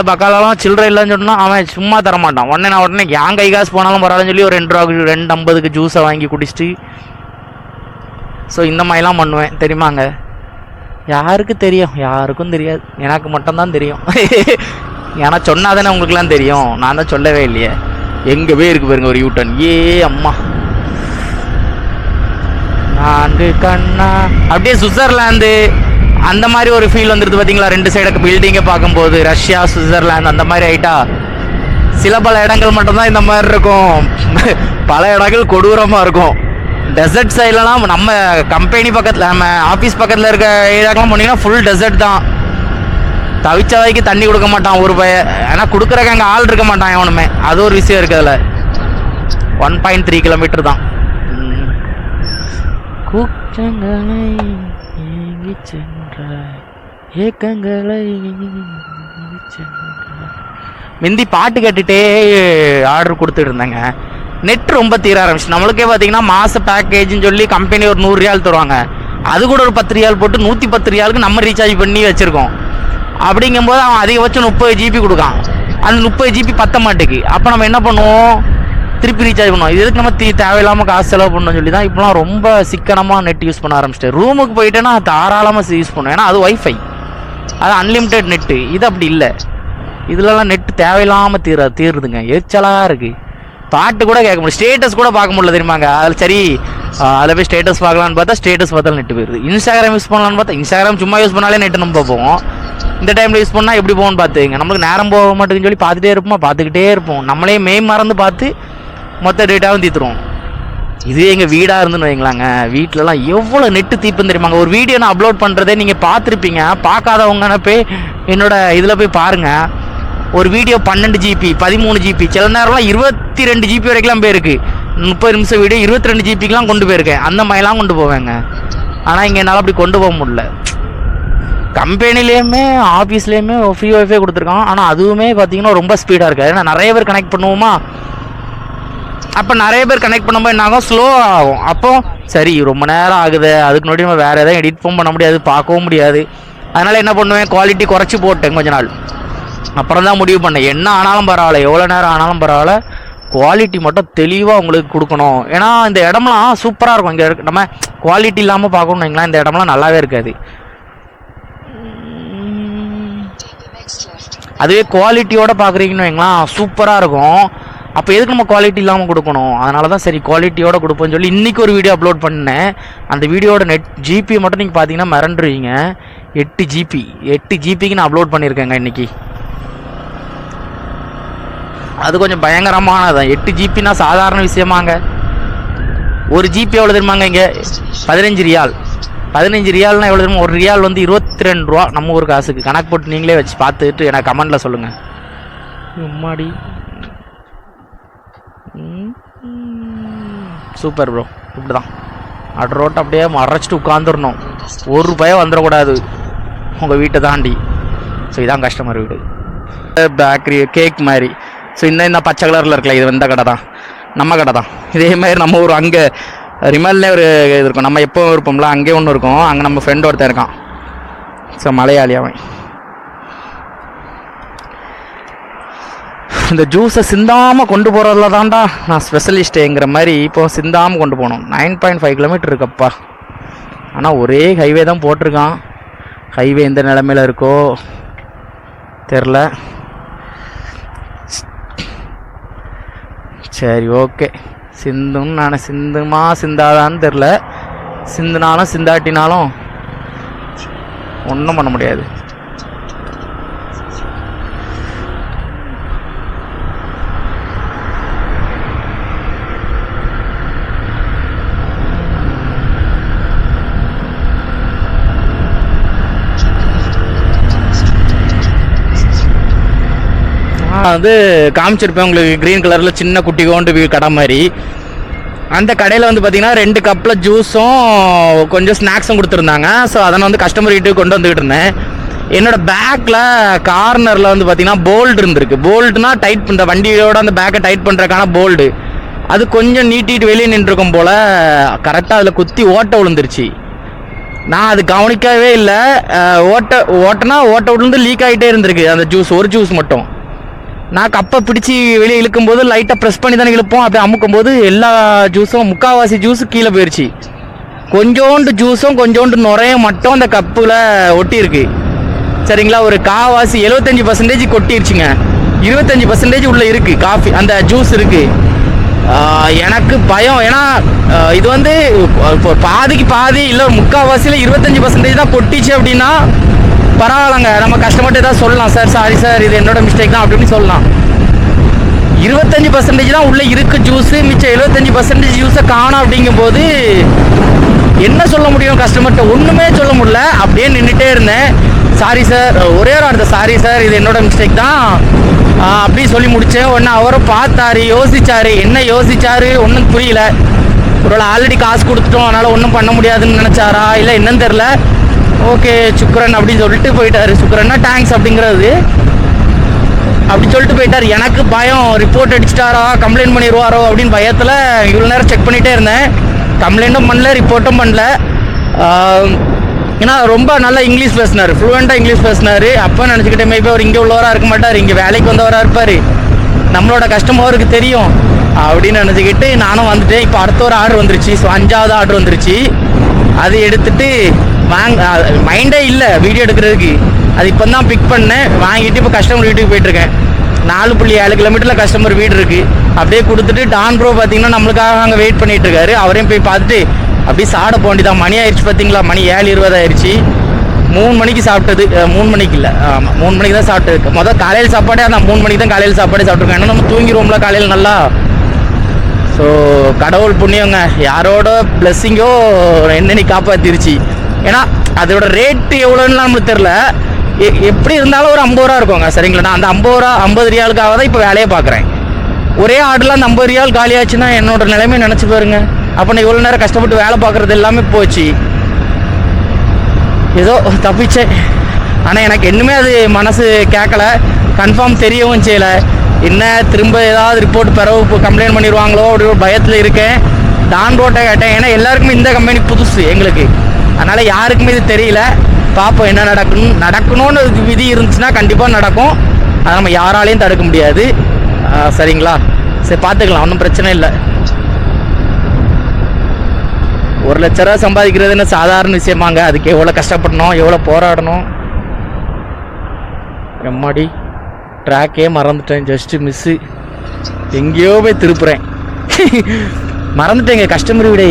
பக்காலாம் சில்லறை இல்லைன்னு சொன்னால் அவன் சும்மா தரமாட்டான். உடனே என் கை காசு போனாலும் பரவாயில்லன்னு சொல்லி ஒரு 2 ரூபாய்க்கு 2.50க்கு ஜூஸை வாங்கி குடிச்சிட்டு ஸோ இந்த மாதிரிலாம் பண்ணுவேன், தெரியுமாங்க? யாருக்கு தெரியும்? யாருக்கும் தெரியாது, எனக்கு மட்டும்தான் தெரியும். ஏன்னா சொன்னால் தானே உங்களுக்குலாம் தெரியும். நான் தான் சொல்லவே இல்லையே. எங்கே போய் இருக்கு பாருங்க ஒரு யூட்டன். அம்மா 4 கண்ணா அப்படியே சுவிட்சர்லாந்து அந்த மாதிரி ஒரு ஃபீல் வந்துடுது பார்த்தீங்களா? 2 சைடுக்கு பில்டிங்கை பார்க்கும்போது ரஷ்யா, சுவிட்சர்லாந்து அந்த மாதிரி ஆகிட்டா. சில பல இடங்கள் மட்டும்தான் இந்த மாதிரி இருக்கும், பல இடங்கள் கொடூரமாக இருக்கும். டெசர்ட் சைட்லலாம் நம்ம கம்பெனி பக்கத்தில், நம்ம ஆஃபீஸ் பக்கத்தில் இருக்க ஏரியாக்கெலாம் போனீங்கன்னா ஃபுல் டெசர்ட் தான். தவிச்ச வாய்க்கு தண்ணி கொடுக்க மாட்டான் ஒரு பையன். ஏன்னா கொடுக்குறக்கு அங்கே ஆள் இருக்க மாட்டான் எவனுமே. அது ஒரு விஷயம் இருக்குது அதில். 1.3 கிலோமீட்டர் தான். கூச்சங்களை ஏங்கி சென்றாய், ஏக்கங்களை மிந்தி பாட்டு கேட்டுகிட்டே ஆர்டர் கொடுத்துட்டு இருந்தேங்க. நெட் ரொம்ப தீர ஆரம்பிச்சு. நம்மளுக்கே பார்த்தீங்கன்னா மாத பேக்கேஜ்னு சொல்லி கம்பெனி ஒரு 100 ரியால் தருவாங்க. அது கூட ஒரு 10 ரியால் போட்டு 110 ரியாலுக்கு நம்ம ரீசார்ஜ் பண்ணி வச்சுருக்கோம். அப்படிங்கும்போது அவன் அதிகபட்சம் 30 GB கொடுக்கான். அந்த 30 GB பத்த மாட்டேக்கு. அப்போ நம்ம என்ன பண்ணுவோம்? திருப்பி ரீசார்ஜ் பண்ணுவோம். இது எதுக்கு நம்ம தேவையில்லாமல் காசு செலவு பண்ணணும்னு சொல்லி தான் இப்போலாம் ரொம்ப சிக்கனமாக நெட் யூஸ் பண்ண ஆரம்பிச்சிட்டேன். ரூமுக்கு போயிட்டேன்னா தாராளமாக யூஸ் பண்ணுவேன். ஏன்னா அது வைஃபை, அது அன்லிமிட்டெட் நெட்டு. இது அப்படி இல்லை. இதுலலாம் நெட்டு தேவையில்லாமல் தீருதுங்க. எரிச்சலாக இருக்குது. பாட்டு கூட கேட்க முடியும், ஸ்டேட்டஸ் கூட பார்க்க முடியல, தெரியுமாங்க? அதில் சரி அதில் போய் ஸ்டேட்டஸ் பார்க்கலான்னு பார்த்தா ஸ்டேட்டஸ் பார்த்தாலும் நெட்டு போயிடுது. இன்ஸ்டாகிராம் யூஸ் பண்ணலான்னு பார்த்தா இன்ஸ்டாகிராம் சும்மா யூஸ் பண்ணாலே நெட்டு நம்ம போவோம். இந்த டைமில் யூஸ் பண்ணால் எப்படி போகணும்னு பார்த்துங்க. நம்மளுக்கு நேரம் போக மாட்டேங்குன்னு சொல்லி பார்த்துக்கிட்டே இருப்போம். நம்மளே மறந்து பார்த்து மொத்த டேட்டாவும் தீத்துருவோம். இதுவே எங்கள் வீடாக இருந்துன்னு வைங்களாங்க, வீட்டிலலாம் எவ்வளோ நெட்டு தீப்புன்னு தெரியுமாங்க. ஒரு வீடியோ நான் அப்லோட் பண்ணுறதே நீங்கள் பார்த்துருப்பீங்க. பார்க்காதவங்கன்னா போய் என்னோட இதில் போய் பாருங்கள். ஒரு வீடியோ 12 GB 13 GB, சில நேரம்லாம் 22 GB வரைக்கும்லாம் போயிருக்கு. 30 நிமிஷம் வீடியோ 22 GBக்கெலாம் கொண்டு போயிருக்கேன். அந்த மாதிரிலாம் கொண்டு போவேங்க. ஆனால் இங்கே என்னால் அப்படி கொண்டு போக முடியல. கம்பெனிலேயுமே ஆஃபீஸ்லேயுமே ஃப்ரீ ஒய்ஃபை கொடுத்துருக்கான். ஆனால் அதுவுமே பார்த்தீங்கன்னா ரொம்ப ஸ்பீடாக இருக்காது. ஏன்னா நிறைய பேர் கனெக்ட் பண்ணுவோமா, அப்போ நிறைய பேர் கனெக்ட் பண்ணும்போது என்ன ஆகும், ஸ்லோ ஆகும். அப்போ சரி ரொம்ப நேரம் ஆகுது, அதுக்கு முன்னாடி நம்ம வேறு எதாவது எடிட் பண்ண முடியாது, பார்க்கவும் முடியாது. அதனால் என்ன பண்ணுவேன், குவாலிட்டி குறைச்சி போட்டேன் கொஞ்ச நாள். அப்புறம் தான் முடிவு பண்ணேன், என்ன ஆனாலும் பரவாயில்ல, எவ்வளோ நேரம் ஆனாலும் பரவாயில்ல, குவாலிட்டி மட்டும் தெளிவாக உங்களுக்கு கொடுக்கணும். ஏன்னா இந்த இடம்லாம் சூப்பராக இருக்கும். இங்கே நம்ம குவாலிட்டி இல்லாமல் பார்க்கணும் வைங்களா, இந்த இடம்லாம் நல்லாவே இருக்காது. அதுவே குவாலிட்டியோடு பார்க்குறீங்கன்னு வைங்களா சூப்பராக இருக்கும். அப்போ எதுக்கு நம்ம குவாலிட்டி இல்லாமல் கொடுக்கணும்? அதனால தான் சரி குவாலிட்டியோடு கொடுப்போம்னு சொல்லி இன்றைக்கி ஒரு வீடியோ அப்லோட் பண்ணேன். அந்த வீடியோட நெட் ஜிபி மட்டும் நீங்கள் பார்த்தீங்கன்னா மிரண்டுருவீங்க. 8 ஜிபிக்கு நான் அப்லோட் பண்ணியிருக்கேங்க இன்றைக்கி. அது கொஞ்சம் பயங்கரமானதான். 8 ஜிபின்னா சாதாரண விஷயமாங்க. 1 ஜிபி எவ்வளோ தெரியுமாங்க இங்கே? 15 ரியால். 15 ரியால்னால் எவ்வளோ தெரியுமா? 1 ரியால் வந்து 22 ரூபா நம்ம ஊர் காசுக்கு. கணக்கு போட்டு நீங்களே வச்சு பார்த்துட்டு எனக்கு கமெண்டில் சொல்லுங்கள். உம்மாடி சூப்பர் ப்ரோ. இப்படி தான் அட் ரோட்டை அப்படியே மறைச்சிட்டு உட்காந்துடணும். ஒரு ரூபாயே வந்துடக்கூடாது உங்கள் வீட்டை தாண்டி. ஸோ இதான் கஸ்டமர் வீடு. பேக்கரி கேக் மாதிரி. ஸோ இந்த பச்சை கலரில் இருக்கல, இது இந்த கடை தான், நம்ம கடை தான். இதேமாதிரி நம்ம ஒரு அங்கே ரிமல்லே ஒரு இது இருக்கும், நம்ம எப்போவும் இருப்போம்ல, அங்கே ஒன்று இருக்கும். அங்கே நம்ம ஃப்ரெண்ட் ஒருத்தன் இருக்கான். ஸோ மலையாளி அவன். இந்த ஜூஸை சிந்தாமல் கொண்டு போகிறதுல தான்டா நான் ஸ்பெஷலிஸ்ட்டுங்கிற மாதிரி. இப்போ சிந்தாமல் கொண்டு போகணும். 9.5 கிலோமீட்டர் இருக்கப்பா. ஆனால் ஒரே ஹைவே தான் போட்டிருக்கான். ஹைவே எந்த நிலமையில் இருக்கோ தெரில. சரி ஓகே, சிந்துன்னு நான் சிந்துமா சிந்தாதான்னு தெரில. சிந்துனாலும் சிந்தாட்டினாலும் ஒன்றும் பண்ண முடியாது. வந்து காமிச்சிருப்பேன் உங்களுக்கு, க்ரீன் கலரில் சின்ன குட்டி கோண்டு கடை மாதிரி. அந்த கடையில் வந்து பார்த்திங்கன்னா 2 கப்பில் ஜூஸும் கொஞ்சம் ஸ்நாக்ஸும் கொடுத்துருந்தாங்க. ஸோ அதை வந்து கஸ்டமர் வீட்டுக்கு கொண்டு வந்துக்கிட்டு இருந்தேன். என்னோடய பேக்கில் கார்னரில் வந்து பார்த்திங்கன்னா போல்டு இருந்திருக்கு. போல்டுனா டைட் பண்ணுற வண்டியோட அந்த பேக்கை டைட் பண்ணுறதுக்கான போல்டு. அது கொஞ்சம் நீட்டிட்டு வெளியே நின்றுருக்கும் போல் கரெக்டாக அதில் குத்தி ஓட்டை விழுந்துருச்சு. நான் அது கவனிக்கவே இல்லை. ஓட்டை விழுந்து லீக் ஆகிட்டே இருந்திருக்கு அந்த ஜூஸ், ஒரு ஜூஸ் மட்டும். நான் கப்பை பிடிச்சி வெளியே இழுக்கும்போது லைட்டாக ப்ரெஸ் பண்ணி தானே இழுப்போம். அப்படியே அமுக்கும்போது எல்லா ஜூஸும், முக்கால்வாசி ஜூஸு கீழே போயிடுச்சு. கொஞ்சோண்டு ஜூஸும் கொஞ்சோண்டு நுரையும் மட்டும் அந்த கப்பில் ஒட்டியிருக்கு. சரிங்களா, ஒரு காவாசி 75% கொட்டிருச்சுங்க. 25% உள்ளே இருக்குது காஃபி, அந்த ஜூஸ் இருக்குது. எனக்கு பயம். ஏன்னா இது வந்து இப்போ பாதிக்கு பாதி இல்லை முக்கால்வாசியில் 25% தான் கொட்டிச்சு அப்படின்னா பரவாயில்லங்க. நம்ம கஸ்டமர்கிட்ட ஏதாவது சொல்லலாம், சார் சாரி சார் இது என்னோட மிஸ்டேக் தான் அப்படின்னு சொல்லலாம். 25% தான் உள்ளே இருக்குது ஜூஸு, மிச்சம் 75% ஜூஸை காணோம். அப்படிங்கும்போது என்ன சொல்ல முடியும் கஸ்டமர்கிட்ட? ஒன்றுமே சொல்ல முடியல. அப்படியே நின்றுட்டே இருந்தேன். சாரி சார், ஒரே ஒரு அடுத்த சாரி சார் இது என்னோட மிஸ்டேக் தான் அப்படி சொல்லி முடித்தேன். ஒன்று அவரும் பார்த்தாரு, யோசிச்சார். என்ன யோசிச்சார் ஒன்றும் புரியல. ஒருவேளை ஆல்ரெடி காசு கொடுத்துட்டோம் அதனால் ஒன்றும் பண்ண முடியாதுன்னு நினச்சாரா இல்லை என்னன்னு தெரில. ஓகே சுக்ரன் அப்படின்னு சொல்லிட்டு போயிட்டார். சுக்ரன்னா தேங்க்ஸ் அப்படிங்கிறது. அப்படி சொல்லிட்டு போயிட்டார். எனக்கு பயம், ரிப்போர்ட் அடிச்சிட்டாரா, கம்ப்ளைண்ட் பண்ணிடுவாரோ அப்படின்னு பயத்தில் இவ்வளோ நேரம் செக் பண்ணிகிட்டே இருந்தேன். கம்ப்ளைண்ட்டும் பண்ணல, ரிப்போர்ட்டும் பண்ணல. ஏன்னா ரொம்ப நல்லா இங்கிலீஷ் பேசினார், ஃப்ளூவெண்ட்டாக இங்கிலீஷ் பேசினார். அப்போ நினச்சிக்கிட்டே மேபி அவர் இங்கே உள்ளவராக இருக்க மாட்டார், இங்கே வேலைக்கு வந்தவராக இருப்பார், நம்மளோட கஸ்டமருக்கு தெரியும் அப்படின்னு நினச்சிக்கிட்டு நானும் வந்துட்டேன். இப்போ அடுத்த ஒரு ஆர்டர் வந்துருச்சு. ஸோ 5வது ஆர்டர் வந்துருச்சு. அது எடுத்துகிட்டு மைண்டே இல்லை வீடியோ எடுக்கிறதுக்கு. அது இப்போ தான் பிக் பண்ணேன். வாங்கிட்டு இப்போ கஸ்டமர் வீட்டுக்கு போயிட்டுருக்கேன். 4.7 கிலோமீட்டரில் கஸ்டமர் வீடு இருக்குது. அப்படியே கொடுத்துட்டு டான் ப்ரோ பார்த்தீங்கன்னா நம்மளுக்காக அங்கே வெயிட் பண்ணிகிட்ருக்காரு. அவரையும் போய் பார்த்துட்டு அப்படியே சாப்பிட போண்டி தான். மணி ஆயிடுச்சு பார்த்தீங்களா, மணி 7:20 ஆயிடுச்சு. 3 மணிக்கு சாப்பிட்டது, 3 மணிக்கு இல்லை, ஆமாம் 3 மணிக்கு தான் சாப்பிட்டது. காலையில் சாப்பாடே அதான் 3 மணிக்கு தான் காலையில் சாப்பாடே சாப்பிட்ருக்கேன். ஏன்னா நம்ம தூங்கிடுவோம்ல காலையில் நல்லா. ஸோ கடவுள் புண்ணியங்க, யாரோட பிளெஸ்ஸிங்கோ என்னென்ன காப்பாற்றிருச்சு. ஏன்னா அதோட ரேட்டு எவ்வளோன்னு நம்மளுக்கு தெரில. எப்படி இருந்தாலும் ஒரு 50 ரூபா இருக்குங்க சரிங்களா. நான் அந்த 50 ரியாலுக்காக தான் இப்போ வேலையை பார்க்குறேன். ஒரே ஆர்டரில் அந்த 50 ரியால் காலியாச்சுன்னா என்னோட நிலைமை நினச்சி பாருங்க. அப்போ நான் இவ்வளோ நேரம் கஷ்டப்பட்டு வேலை பார்க்குறது எல்லாமே போச்சு. ஏதோ தப்பிச்சேன். ஆனால் எனக்கு இன்னுமே அது மனசு கேட்கல, கன்ஃபார்ம் தெரியவும் செய்யலை. என்ன திரும்ப ஏதாவது ரிப்போர்ட் பிறகு கம்ப்ளைண்ட் பண்ணிடுவாங்களோ அப்படி ஒரு பயத்தில் இருக்கேன். டான் ரோட்டை கேட்டேன், ஏன்னா எல்லாருக்குமே இந்த கம்பெனி புதுசு எங்களுக்கு, அதனால் யாருக்குமே இது தெரியல. பார்ப்போம் என்ன நடக்கணும்னு விதி இருந்துச்சுன்னா கண்டிப்பாக நடக்கும். அதை நம்ம யாராலையும் தடுக்க முடியாது சரிங்களா. சரி பார்த்துக்கலாம், ஒன்றும் பிரச்சனை இல்லை. 1 லட்ச ரூபா சம்பாதிக்கிறதுன்னு சாதாரண விஷயமாங்க. அதுக்கு எவ்வளோ கஷ்டப்படணும், எவ்வளோ போராடணும். எம்மாடி ட்ராக்கே மறந்துட்டேன், ஜஸ்ட்டு மிஸ்ஸு. எங்கேயோ போய் திருப்புறேன். மறந்துட்டேங்க. கஸ்டமர் வீடு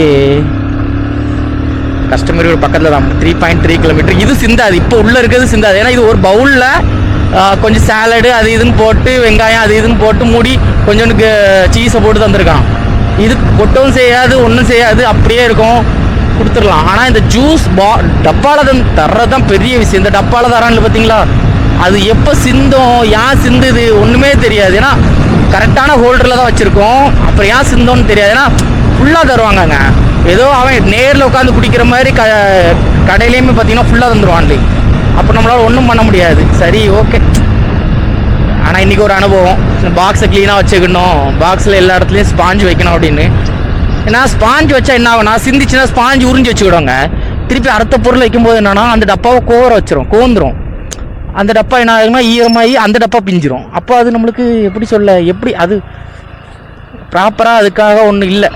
பக்கத்தில் தான், 3.3 கிலோமீட்டர். இது சிந்தாது, இப்போ உள்ளே இருக்கிறது சிந்தாது. ஏன்னா இது ஒரு பவுலில் கொஞ்சம் சாலடு அது இதுன்னு போட்டு, வெங்காயம் அது இதுன்னு போட்டு மூடி கொஞ்சோண்டுக்கு சீஸை போட்டு தந்துருக்கான். இது கொட்டவும் செய்யாது, ஒன்றும் செய்யாது, அப்படியே இருக்கும், கொடுத்துடலாம். ஆனால் இந்த ஜூஸ் டப்பாவில் தர்றது தான் பெரிய விஷயம். இந்த டப்பாவில் தரான்னு பார்த்தீங்களா, அது எப்போ சிந்தும், ஏன் சிந்துது ஒன்றுமே தெரியாது. ஏன்னா கரெக்டான ஹோல்டரில் தான் வச்சுருக்கோம். அப்புறம் ஏன் சிந்தோன்னு தெரியாது. ஏன்னா ஃபுல்லாக தருவாங்கங்க. ஏதோ அவன் நேரில் உட்காந்து குடிக்கிற மாதிரி கடையிலையுமே பார்த்தீங்கன்னா ஃபுல்லாக தந்துடுவான்லே. அப்போ நம்மளால் ஒன்றும் பண்ண முடியாது. சரி ஓகே. ஆனால் இன்றைக்கி ஒரு அனுபவம், பாக்ஸை க்ளீனாக வச்சுக்கணும், பாக்ஸில் எல்லா இடத்துலையும் ஸ்பாஞ்சு வைக்கணும் அப்படின்னு. ஏன்னா ஸ்பாஞ்சு வச்சா என்ன ஆகும்னா, சிந்திச்சுன்னா ஸ்பாஞ்சு உறிஞ்சி வச்சுக்கிடுவாங்க. திருப்பி அடுத்த பொருள் வைக்கும்போது என்னென்னா அந்த டப்பாவை கோந்துடும். அந்த டப்பா என்ன ஆகுதுன்னா ஈரமாகி அந்த டப்பா பிஞ்சிரும். அப்போ அது நம்மளுக்கு எப்படி அது ப்ராப்பராக அதுக்காக ஒன்றும் இல்லை,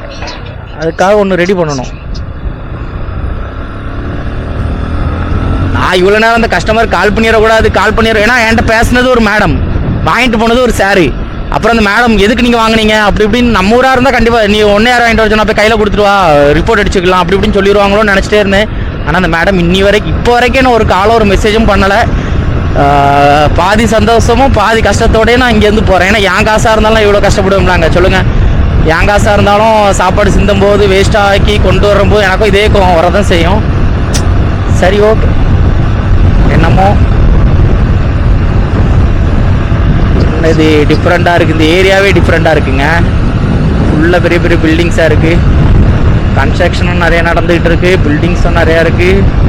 அதுக்காக ஒன்று ரெடி பண்ணணும். நான் இவ்வளோ நேரம் அந்த கஸ்டமர் கால் பண்ணிடக்கூடாது, ஏன்னா என்கிட்ட பேசுனது ஒரு மேடம், வாங்கிட்டு போனது ஒரு சாரு. அப்புறம் அந்த மேடம் எதுக்கு நீங்கள் வாங்கினீங்க அப்படி இப்படின்னு, நம்ம ஊராக இருந்தால் கண்டிப்பாக நீ 1 யாரும் வாங்கிட்டு வச்சோன்னா போய் கையில் கொடுத்துருவா, ரிப்போர்ட் அடிச்சுக்கலாம் அப்படி இப்படின்னு சொல்லிடுவாங்களோன்னு நினச்சிட்டே இருந்தேன். ஆனால் அந்த மேடம் இப்போ வரைக்கும் நான் ஒரு காலம் ஒரு மெசேஜும் பண்ணலை. பாதி சந்தோஷமும் பாதி கஷ்டத்தோடய நான் இங்கேருந்து போகிறேன். ஏன்னா என் காசாக இருந்தாலும் இவ்வளோ கஷ்டப்படுவோம்லாங்க சொல்லுங்கள். என் காசாக இருந்தாலும் சாப்பாடு சிந்தும் போது வேஸ்ட்டாக ஆக்கி கொண்டு வரும்போது எனக்கும் இதே கோவம் வரதான் செய்யும். சரி ஓகே, என்னமோ இது டிஃப்ரெண்ட்டாக இருக்குது. இந்த ஏரியாவே டிஃப்ரெண்ட்டாக இருக்குங்க. ஃபுல்லாக பெரிய பெரிய பில்டிங்ஸாக இருக்குது. கன்ஸ்ட்ரக்ஷனும் நிறையா நடந்துகிட்டு இருக்குது, பில்டிங்ஸும் நிறையா இருக்குது.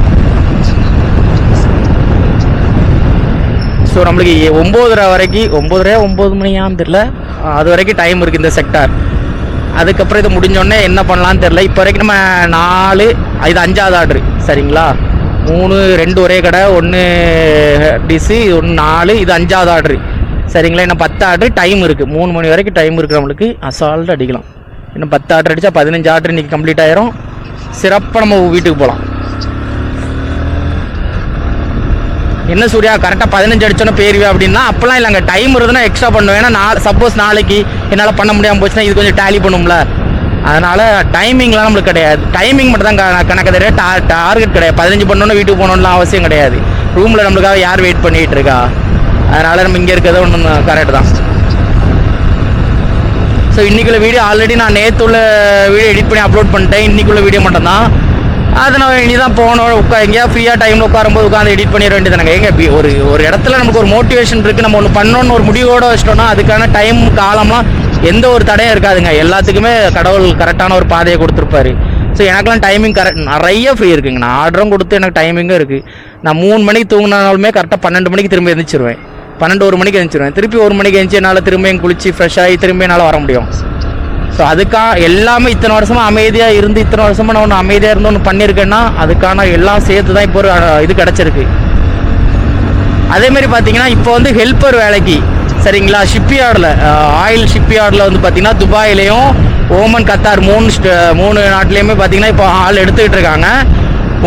ஸோ நம்மளுக்கு 9:30 வரைக்கும் 9 மணியான்னு தெரில, அது வரைக்கும் டைம் இருக்குது இந்த செக்டார். அதுக்கப்புறம் இது முடிஞ்சோடனே என்ன பண்ணலான்னு தெரில. இப்போ வரைக்கும் நம்ம 4, இது 5ஆவது ஆர்டரு சரிங்களா. 3, 2 ஒரே கடை, 1 டிஷ்ஷு, 1 4, இது 5ஆவது ஆர்டரு சரிங்களா. இன்னும் 10 ஆர்டரு டைம் இருக்குது. 3 மணி வரைக்கும் டைம் இருக்குது நம்மளுக்கு. அசால்ட்டு அடிக்கலாம். இன்னும் 10 ஆர்டர் அடித்தா 15 ஆர்டர் இன்றைக்கி கம்ப்ளீட் ஆயிரும். சிறப்பாக நம்ம வீட்டுக்கு போகலாம். என்ன சூர்யா கரெக்டாக 15 அடிச்சோன்னா பேருவே அப்படின்னா, அப்போலாம் இல்லைங்க, டைம் இருந்ததுன்னா எக்ஸ்ட்ரா பண்ணுவேன். ஏன்னா சப்போஸ் நாளைக்கு என்னால் பண்ண முடியாமல் போச்சுன்னா இது கொஞ்சம் டேலி பண்ணும்ல, அதனால் டைமிங்லாம் நம்மளுக்கு கிடையாது. டைமிங் மட்டும் தான் கணக்கு தெரியாது, டார்கெட் கிடையாது. 15 பண்ணணுன்னு வீட்டுக்கு போகணுன்னுலாம் அவசியம் கிடையாது. ரூமில் நம்மளுக்காக யார் வெயிட் பண்ணிகிட்டு இருக்கா, அதனால் நம்ம இங்கே இருக்கிறத ஒன்று கரெக்டு தான். ஸோ இன்றைக்குள்ள வீடியோ ஆல்ரெடி நான் நேற்றுள்ள வீடியோ எடிட் பண்ணி அப்லோட் பண்ணிட்டேன். இன்றைக்குள்ள வீடியோ மட்டும்தான். அதை நான் இனி தான் போகணும். எங்கேயா ஃப்ரீயாக டைமில் உட்காரும்போது உட்காந்து எடிட் பண்ணிட வேண்டியது. எங்கே ஒரு இடத்துல நமக்கு ஒரு மோட்டிவேஷன் இருக்குது, நம்ம ஒன்று பண்ணணுன்னு ஒரு முடிவோடு வச்சிட்டோம்னா அதுக்கான டைம் காலம்லாம் எந்த ஒரு தடையும் இருக்காதுங்க. எல்லாத்துக்குமே கடவுள் கரெக்டான ஒரு பாதையை கொடுத்துருப்பாரு. ஸோ எனக்குலாம் டைமிங் கரெக்ட் நிறைய ஃப்ரீ இருக்குங்க. நான் ஆர்டரும் கொடுத்து எனக்கு டைமிங்கும் இருக்குது. நான் 3 மணிக்கு தூங்கினாலுமே கரெக்டாக 12 மணிக்கு திரும்ப எழுந்திரிச்சிருவேன். 1 மணிக்கு எழுந்திரிச்சிருவேன். திருப்பி 1 மணிக்கு எழுந்துச்சி என்னால் திரும்பியும் குளிச்சு ஃப்ரெஷ் ஆகி திரும்பி என்னால் வர முடியும். ஸோ அதுக்காக எல்லாமே இத்தனை வருஷமாக அமைதியாக இருந்து, இத்தனை வருஷமாக நான் ஒன்று அமைதியாக இருந்து ஒன்று பண்ணியிருக்கேன்னா அதுக்கான எல்லாம் சேர்த்து தான் இப்போ ஒரு இது கிடச்சிருக்கு. அதேமாரி பார்த்தீங்கன்னா இப்போ வந்து ஹெல்ப்பர் வேலைக்கு சரிங்களா, ஷிப்யார்டில் ஆயில் ஷிப்யார்டில் வந்து பார்த்தீங்கன்னா துபாயிலையும் ஓமன் கத்தார் 3 நாட்டிலையுமே பார்த்தீங்கன்னா இப்போ ஆள் எடுத்துக்கிட்டு இருக்காங்க.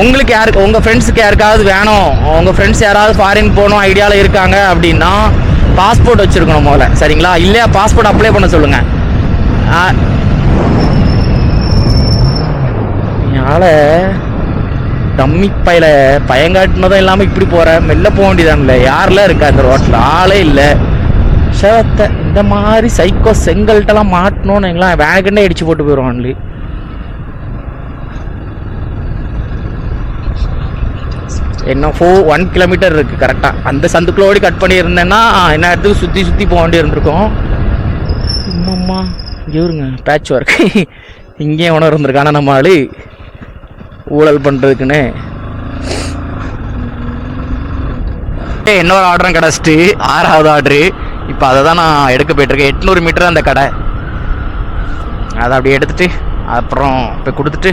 உங்களுக்கு யாருக்கு உங்கள் ஃப்ரெண்ட்ஸுக்கு யாருக்காவது வேணும், உங்கள் ஃப்ரெண்ட்ஸ் யாராவது ஃபாரின் போகணும் ஐடியாவில் இருக்காங்க அப்படின்னா பாஸ்போர்ட் வச்சுருக்கணும் முதல்ல சரிங்களா. இல்லையா பாஸ்போர்ட் அப்ளை பண்ண சொல்லுங்கள். யால டம்மி பையில பயங்காட்டினதும் இல்லாமல் இப்படி போகிற மெல்ல போக வேண்டியதான்ல. யாரெல்லாம் இருக்கா அந்த ரோட்டில், ஆளே இல்லை. சேவத்தை இந்த மாதிரி சைக்கோ செங்கல்ட்டெல்லாம் மாட்டணும்னு எங்களாம் வேகண்டே அடிச்சு போட்டு போயிடுவான்லி. இன்னும் 1 கிலோமீட்டர் இருக்குது கரெக்டாக. அந்த சந்துக்குள்ளோடி கட் பண்ணியிருந்தேன்னா என்ன இடத்துக்கு சுற்றி சுற்றி போக வேண்டி இருந்திருக்கும். இன்னும்மா இவருங்க பேட்ச் ஒர்க் இங்கேயும் உணவு இருந்திருக்கான நம்ம ஆள் ஊழல் பண்ணுறதுக்குன்னு. இன்னொரு ஆர்டரும் கிடச்சிட்டு 6வது ஆர்டரு. இப்போ அதை தான் நான் எடுக்க போயிட்டுருக்கேன். 800 மீட்டர் அந்த கடை. அதை அப்படியே எடுத்துகிட்டு அப்புறம் இப்போ கொடுத்துட்டு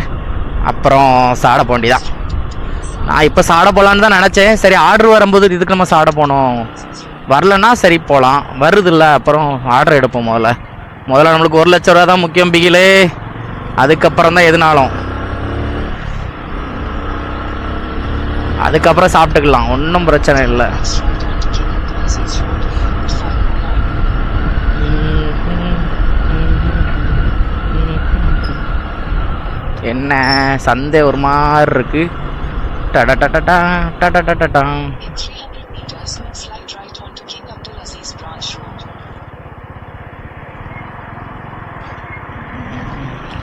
அப்புறம் சாட போண்டி தான். நான் இப்போ சாட போகலான்னு தான் நினச்சேன். சரி ஆர்டர் வரும்போது இதுக்கு நம்ம சாட போனோம், வரலன்னா சரி போகலாம். வருது இல்லை அப்புறம் ஆர்டர் எடுப்போம். முதல்ல நம்மளுக்கு 1 லட்ச ரூபா தான் முக்கியம் பிகிலே, அதுக்கப்புறம் தான் எதுனாலும். அதுக்கப்புறம் சாப்பிட்டுக்கலாம், ஒன்றும் பிரச்சனை இல்லை. என்ன சந்தை ஒரு மாதிரி இருக்கு.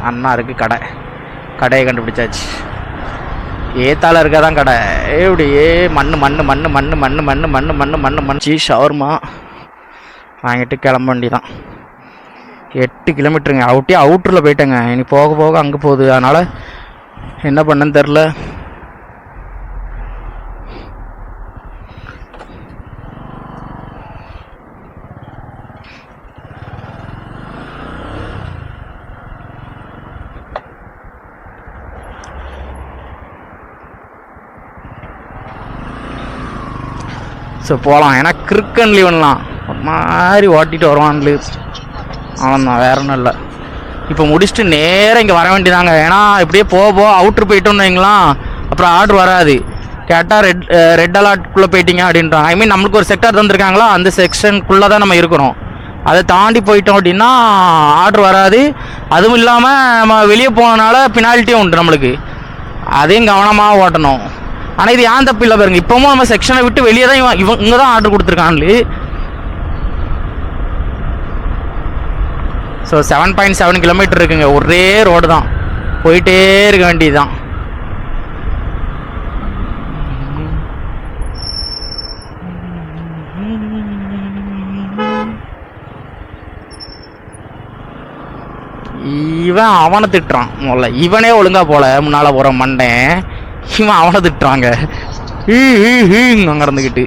அண்ணா இருக்கு கடை. கடையை கண்டுபிடிச்சாச்சு. ஏத்தால இருக்காதான் கடை. எப்படியே மண்ணு மண்ணு மண்ணு மண்ணு மண்ணு மண்ணு மண்ணு மண்ணு மண்ணு மண்ணு ஷவர்மா வாங்கிட்டு கிளம்ப வேண்டிதான். 8 கிலோமீட்டருங்க. அவுட்டரில் போயிட்டேங்க. இனி போக போக அங்கே போகுது. அதனால் என்ன பண்ணேன்னு தெரில. ஸோ போகலாம். ஏன்னா கிறுக்கன் லீவன்லாம் ஒரு மாதிரி ஓட்டிகிட்டு வருவான்லு. அவன் தான், வேற ஒன்றும் இல்லை. இப்போ முடிச்சுட்டு நேராக இங்கே வர வேண்டியதாங்க. ஏன்னா இப்படியே போக அவுட்ரு போயிட்டோன்னு வைங்களாம், அப்புறம் ஆர்டர் வராது. கேட்டால் ரெட் அலர்ட்குள்ளே போயிட்டீங்க அப்படின்றாங்க. ஐ மீன் நம்மளுக்கு ஒரு செக்டார் தந்துருக்காங்களா, அந்த செக்ஷனுக்குள்ளே தான் நம்ம இருக்கிறோம். அதை தாண்டி போயிட்டோம் அப்படின்னா ஆர்டர் வராது. அதுவும் இல்லாமல் நம்ம வெளியே போனனால பெனால்ட்டியும் உண்டு நம்மளுக்கு. அதையும் கவனமாக ஓட்டணும். ஆனால் இது ஏன் தப்பு இல்லை பாருங்க. இப்போவும் நம்ம செக்ஷனை விட்டு வெளியே தான் இவங்க தான் ஆர்டர் கொடுத்துருக்கான்லு. ஸோ 7.7 கிலோமீட்டர் இருக்குங்க. ஒரே ரோடு தான், போயிட்டே இருக்க வேண்டியது தான். இவன் அவனை திட்டுறான். முதல்ல இவனே ஒழுங்கா போல முன்னால் போகிற மண்டேன். இவன் அவனை திட்டுறாங்க. அங்கே இருந்துக்கிட்டு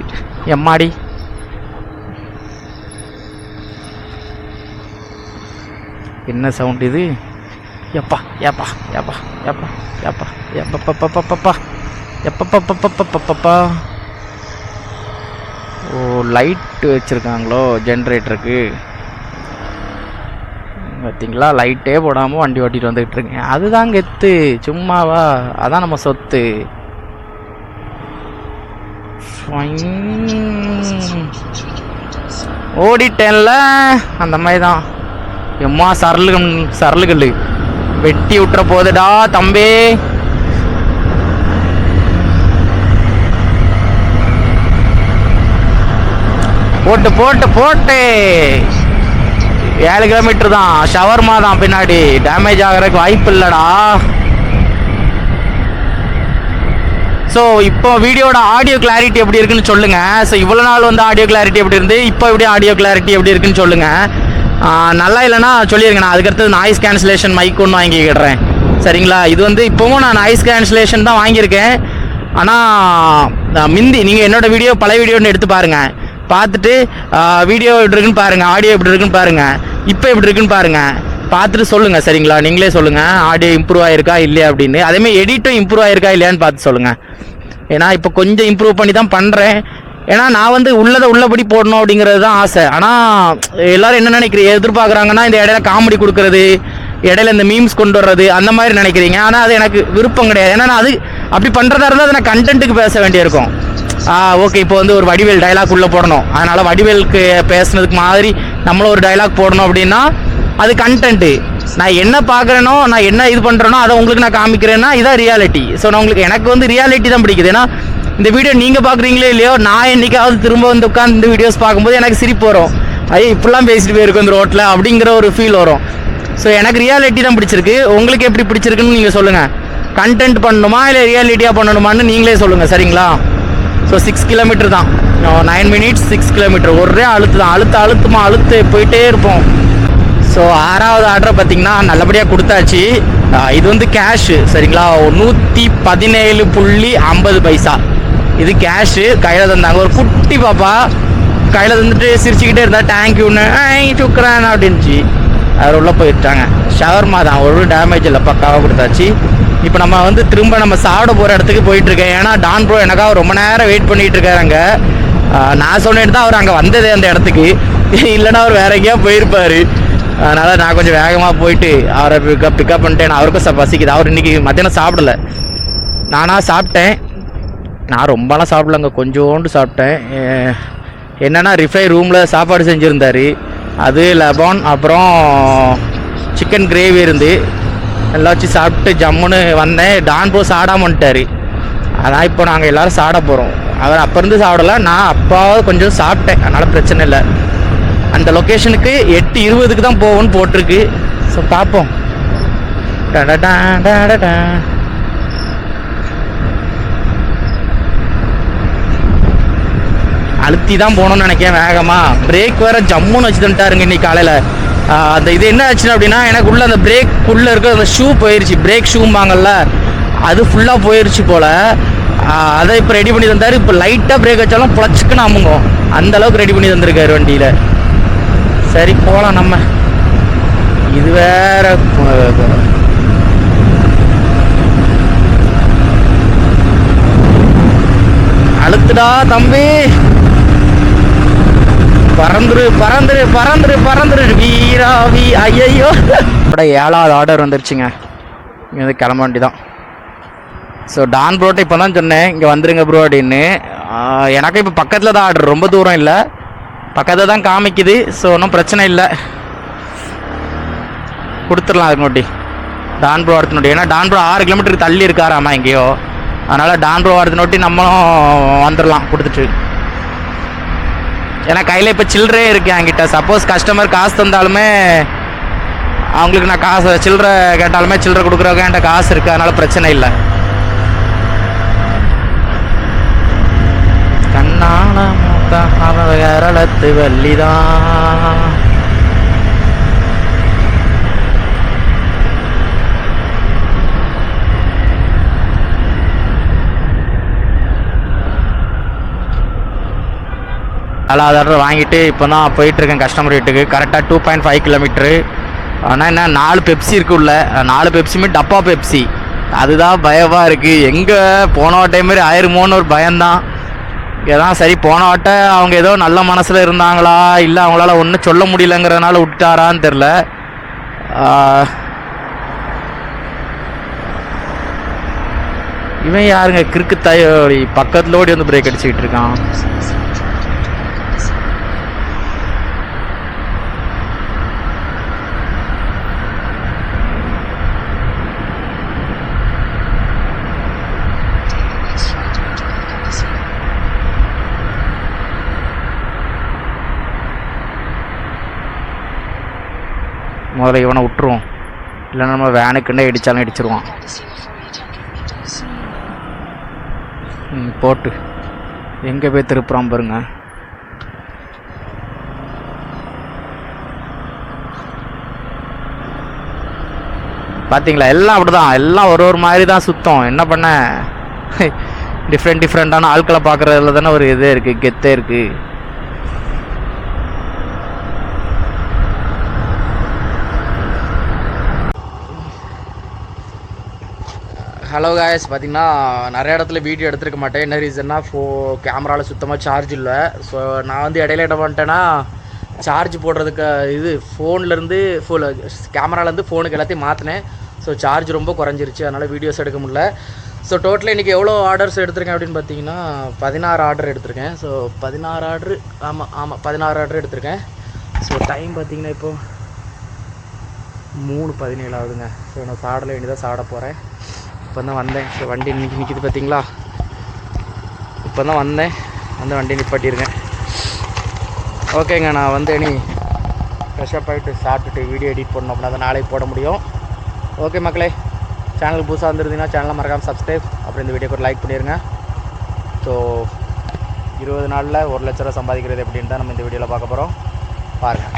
எம்மாடி. என்ன சவுண்ட் இது? எப்பா எப்பா எப்பா எப்பா எப்பா எப்பப்பப்பப்பப்பா எப்பப்பப்பப்பப்பப்பா. ஓ லைட் வச்சுருக்காங்களோ ஜென்ரேட்டருக்கு. பார்த்தீங்களா, லைட்டே போடாமல் வண்டி ஓட்டிகிட்டு வந்துக்கிட்டு இருக்கேன். அதுதான் கெத்து, சும்மாவா? அதான் நம்ம சொத்து. ஓடிட்டேன்ல அந்த மாதிரி தான். எம்மா சரலுகள் வெட்டி விட்டுற போதுடா தம்பி. போட்டு போட்டு போட்டு 7 கிலோமீட்டர் தான். ஷவர்மா தான் பின்னாடி. டேமேஜ் ஆகிறதுக்கு வாய்ப்பு இல்லைடா. ஸோ இப்போ வீடியோட ஆடியோ கிளாரிட்டி எப்படி இருக்குன்னு சொல்லுங்கள். ஸோ இவ்வளோ நாள் வந்து ஆடியோ கிளாரிட்டி எப்படி இருந்து, இப்போ எப்படி ஆடியோ கிளாரிட்டி எப்படி இருக்குன்னு சொல்லுங்கள். நல்லா இல்லைன்னா சொல்லிடுங்க. நான் அதுக்கடுத்து நாய்ஸ் கேன்சலேஷன் மைக் ஒன்று வாங்கிக்கிடுறேன், சரிங்களா? இது வந்து இப்போவும் நான் நாய்ஸ் கேன்சலேஷன் தான் வாங்கியிருக்கேன். ஆனால் மிந்தி நீங்கள் என்னோடய வீடியோ பழைய வீடியோன்னு எடுத்து பாருங்கள். பார்த்துட்டு வீடியோ எப்படி இருக்குன்னு பாருங்கள், ஆடியோ எப்படி இருக்குன்னு பாருங்கள், இப்போ எப்படி இருக்குன்னு பாருங்கள். பார்த்துட்டு சொல்லுங்கள், சரிங்களா? நீங்களே சொல்லுங்கள் ஆடியோ இம்ப்ரூவ் ஆகிருக்கா இல்லையா அப்படின்னு. அதேமாதிரி எடிட்டும் இம்ப்ரூவ் ஆகிருக்கா இல்லையான்னு பார்த்து சொல்லுங்கள். ஏன்னா இப்போ கொஞ்சம் இம்ப்ரூவ் பண்ணி தான் பண்ணுறேன். ஏன்னா நான் வந்து உள்ளபடி போடணும் அப்படிங்கிறது தான் ஆசை. ஆனால் எல்லோரும் என்ன எதிர்பார்க்குறாங்கன்னா இந்த இடையில காமெடி கொடுக்குறது, இடையில இந்த மீம்ஸ் கொண்டு வர்றது, அந்த மாதிரி நினைக்கிறீங்க. ஆனால் அது எனக்கு விருப்பம் கிடையாது. ஏன்னா நான் அது அப்படி பண்ணுறதா இருந்தால் அதை நான் கண்டென்ட்டுக்கு பேச வேண்டியிருக்கும். ஓகே, இப்போ வந்து ஒரு வடிவேல் டைலாக் உள்ளே போடணும், அதனால் வடிவேலுக்கு பேசுனதுக்கு மாதிரி நம்மளும் ஒரு டைலாக் போடணும் அப்படின்னா அது கண்டென்ட்டு. நான் என்ன பார்க்குறேனோ, நான் என்ன இது பண்ணுறேனோ அதை உங்களுக்கு நான் காமிக்கிறேன்னா இதான் ரியாலிட்டி. ஸோ நான் உங்களுக்கு எனக்கு வந்து ரியாலிட்டி தான் பிடிக்குது. ஏன்னா இந்த வீடியோ நீங்கள் பார்க்குறீங்களோ இல்லையோ, நான் என்றைக்காவது திரும்ப வந்து உட்காந்து இந்த வீடியோஸ் பார்க்கும்போது எனக்கு சிரிப்பு வரும். ஐயோ இப்படிலாம் பேசிட்டு போயிருக்கோம் இந்த ரோட்டில் அப்படிங்கிற ஒரு ஃபீல் வரும். ஸோ எனக்கு ரியாலிட்டி தான் பிடிச்சிருக்கு. உங்களுக்கு எப்படி பிடிச்சிருக்குன்னு நீங்கள் சொல்லுங்கள். கண்டென்ட் பண்ணணுமா இல்லை ரியாலிட்டியாக பண்ணணுமான்னு நீங்களே சொல்லுங்கள், சரிங்களா? ஸோ 6 கிலோமீட்டர் தான், 9 மினிட்ஸ் 6 கிலோமீட்டர். ஒரே அழுத்து தான், அழுத்து போயிட்டே இருப்போம். ஸோ 6வது ஆர்டரை பார்த்திங்கன்னா நல்லபடியாக கொடுத்தாச்சு. இது வந்து கேஷு, சரிங்களா? 117.50 இது கேஷு கையில் தந்தாங்க. ஒரு குட்டி பாப்பா கையில் தந்துட்டு சிரிச்சுக்கிட்டே இருந்தா தேங்க்யூன்னு சுக்குறேன் அப்படின்ச்சு. அவர் உள்ளே போயிட்டாங்க. ஷவர்மா தான், ஒரு டேமேஜ் இல்லை, பக்காவாக கொடுத்தாச்சு. இப்போ நம்ம வந்து திரும்ப நம்ம சாப்பிட போகிற இடத்துக்கு போயிட்டுருக்கேன். ஏன்னா டான் ப்ரோ எனக்காக ரொம்ப நேரம் வெயிட் பண்ணிகிட்டு இருக்காருங்க. நான் சொன்னேன்னு தான் அவர் அங்கே வந்ததே அந்த இடத்துக்கு, இல்லைன்னா அவர் வேற எங்கேயா போயிருப்பார். அதனால் நான் கொஞ்சம் வேகமாக போயிட்டு அவரை பிக்கப் பண்ணிட்டேன். அவருக்கும் பசிக்குது. அவர் இன்றைக்கி மத்தியானம் சாப்பிடல, நானாக சாப்பிட்டேன். நான் ரொம்பலாம் சாப்பிடலங்க, கொஞ்சோண்டு சாப்பிட்டேன். என்னென்னா ரிஃபை ரூமில் சாப்பாடு செஞ்சுருந்தார், அது லெபான் அப்புறம் சிக்கன் கிரேவி இருந்து எல்லாம் வச்சு சாப்பிட்டு ஜம்முன்னு வந்தேன். டான் ப்ரோ சாடாமல் வந்துட்டார். அதான் இப்போ நாங்கள் எல்லோரும் சாட போகிறோம். அவர் அப்போ இருந்து சாப்பிடல, நான் அப்பாவது கொஞ்சம் சாப்பிட்டேன், அதனால் பிரச்சனை இல்லை. அந்த லொக்கேஷனுக்கு 8:20 தான் போகும்னு போட்டிருக்கு. ஸோ பார்ப்போம். அழுத்தி தான் போகணும்னு நினைக்கிறேன் வேகமாக. பிரேக் வேறு ஜம்முன்னு வச்சு தந்துட்டாருங்க இன்றைக்கி காலையில். அந்த இது என்ன ஆச்சுன்னா அப்படின்னா, எனக்கு உள்ள அந்த பிரேக்குள்ளே இருக்க அந்த ஷூ போயிடுச்சு, பிரேக் ஷூம்பாங்கல்ல, அது ஃபுல்லாக போயிடுச்சு போல். அதை இப்போ ரெடி பண்ணி தந்தார். இப்போ லைட்டாக பிரேக் வச்சாலும் புழச்சிக்குன்னு அமுங்கும், அந்தளவுக்கு ரெடி பண்ணி தந்திருக்காரு வண்டியில். சரி போகலாம் நம்ம. இது வேற அழுத்துடா தம்பி, பறந்துரு வீராவி. ஐயோ 7வது ஆர்டர் வந்துருச்சுங்க. இங்கே வந்து கிளம்ப வேண்டி தான். ஸோ டான் ப்ரோட்ட இப்போ தான் சொன்னேன் இங்கே வந்துருங்க ப்ரோ அப்படின்னு. எனக்கு இப்போ பக்கத்தில் தான் ஆர்டர், ரொம்ப தூரம் இல்லை, பக்கத்தில் தான் காமிக்குது. ஸோ ஒன்றும் பிரச்சனை இல்லை, கொடுத்துடலாம் அதுக்கு நோட்டி. டான் ப்ரோ அடுத்த நோட்டி, ஏன்னா டான் ப்ரோ 6 கிலோமீட்டருக்கு தள்ளி இருக்காராம்மா எங்கேயோ. அதனால் டான் ப்ரோ அடுத்த நோட்டி நம்மளும் வந்துடலாம் கொடுத்துட்டு. ஏன்னா கையில் இப்போ சில்லறே இருக்குது என்கிட்ட. சப்போஸ் கஸ்டமர் காசு தந்தாலுமே அவங்களுக்கு நான் காசு சில்லறை கேட்டாலுமே சில்லறை கொடுக்குறவங்க என்கிட்ட காசு இருக்குது, அதனால் பிரச்சனை இல்லை. கண்ணான மூத்த வள்ளிதான். ஆர்டர் வாங்கிட்டு இப்போ தான் போயிட்டுருக்கேன் கஸ்டமர் வீட்டுக்கு. கரெக்டாக 2.5 கிலோமீட்ரு. ஆனால் என்ன 4 பெப்சி இருக்குள்ள, 4 பெப்சியுமே டப்பா பெப்சி. அதுதான் பயமாக இருக்குது. எங்கே போன டைம் மாதிரி ஆயிருமோன்னு ஒரு பயம்தான். ஏதான் சரி போன வாட்ட அவங்க ஏதோ நல்ல மனசில் இருந்தாங்களா இல்லை அவங்களால ஒன்றும் சொல்ல முடியலங்கிறதுனால விட்டாரான்னு தெரில. இவன் யாருங்க கிறுக்கு தாயோடி பக்கத்தில் ஓடி வந்து பிரேக் அடிச்சுக்கிட்டு இருக்கான். முதல்ல இவனை விட்டுருவோம், இல்லைன்னா நம்ம வேனுக்குண்டே இடித்தாலும் இடிச்சிருவான். போட்டு எங்கே போய் திருப்புறான் பாருங்க. பார்த்தீங்களா, எல்லாம் அப்படி தான், எல்லாம் ஒரு மாதிரி தான் சுத்தம். என்ன பண்ண, டிஃப்ரெண்ட்டான ஆட்களை பார்க்குறதுல தானே ஒரு இதே இருக்குது, கெத்தே இருக்குது. ஹலோ காய்ஸ், பார்த்திங்கன்னா நிறைய இடத்துல வீடியோ எடுத்துருக்க மாட்டேன். என்ன ரீசன்னா கேமராவில் சுத்தமாக சார்ஜ் இல்லை. ஸோ நான் வந்து இடையில என்ன பண்ணிட்டேன்னா, சார்ஜ் போடுறதுக்கு இது ஃபோன்லேருந்து கேமராலேருந்து ஃபோனுக்கு எல்லாத்தையும் மாற்றினேன். ஸோ சார்ஜ் ரொம்ப குறைஞ்சிருச்சு, அதனால் வீடியோஸ் எடுக்க முடியல. ஸோ டோட்டலாக இன்றைக்கி எவ்வளோ ஆர்டர்ஸ் எடுத்திருக்கேன் அப்படின்னு பார்த்தீங்கன்னா 16 ஆர்டர் எடுத்திருக்கேன். ஸோ 16 ஆர்டரு, ஆமாம் 16 ஆர்டர் எடுத்திருக்கேன். ஸோ டைம் பார்த்திங்கன்னா இப்போது 3:17 ஆகுதுங்க. ஸோ நான் சாடலை வேண்டியதாக சாட போகிறேன். இப்போ தான் வந்தேன். ஸோ வண்டி இன்றைக்கி நிற்கிது பார்த்தீங்களா, இப்போ தான் வந்தேன், வந்து வண்டி நிப்பாட்டியிருக்கேன். ஓகேங்க, நான் வந்து இனி ஃப்ரெஷ்ஷப் ஆகிட்டு சாப்பிட்டுட்டு வீடியோ எடிட் பண்ணணும் அப்படின்னா தான் நாளைக்கு போட முடியும். ஓகே மக்களே, சேனல் புதுசாக வந்துருந்தீங்கன்னா சேனலை மறக்காமல் சப்ஸ்கிரைப், அப்புறம் இந்த வீடியோக்கு ஒரு லைக் பண்ணிடுங்க. ஸோ 20 நாளில் 1 லட்ச ரூபா சம்பாதிக்கிறது எப்படின்னு தான் நம்ம இந்த வீடியோவில் பார்க்க போகிறோம். பாருங்கள்.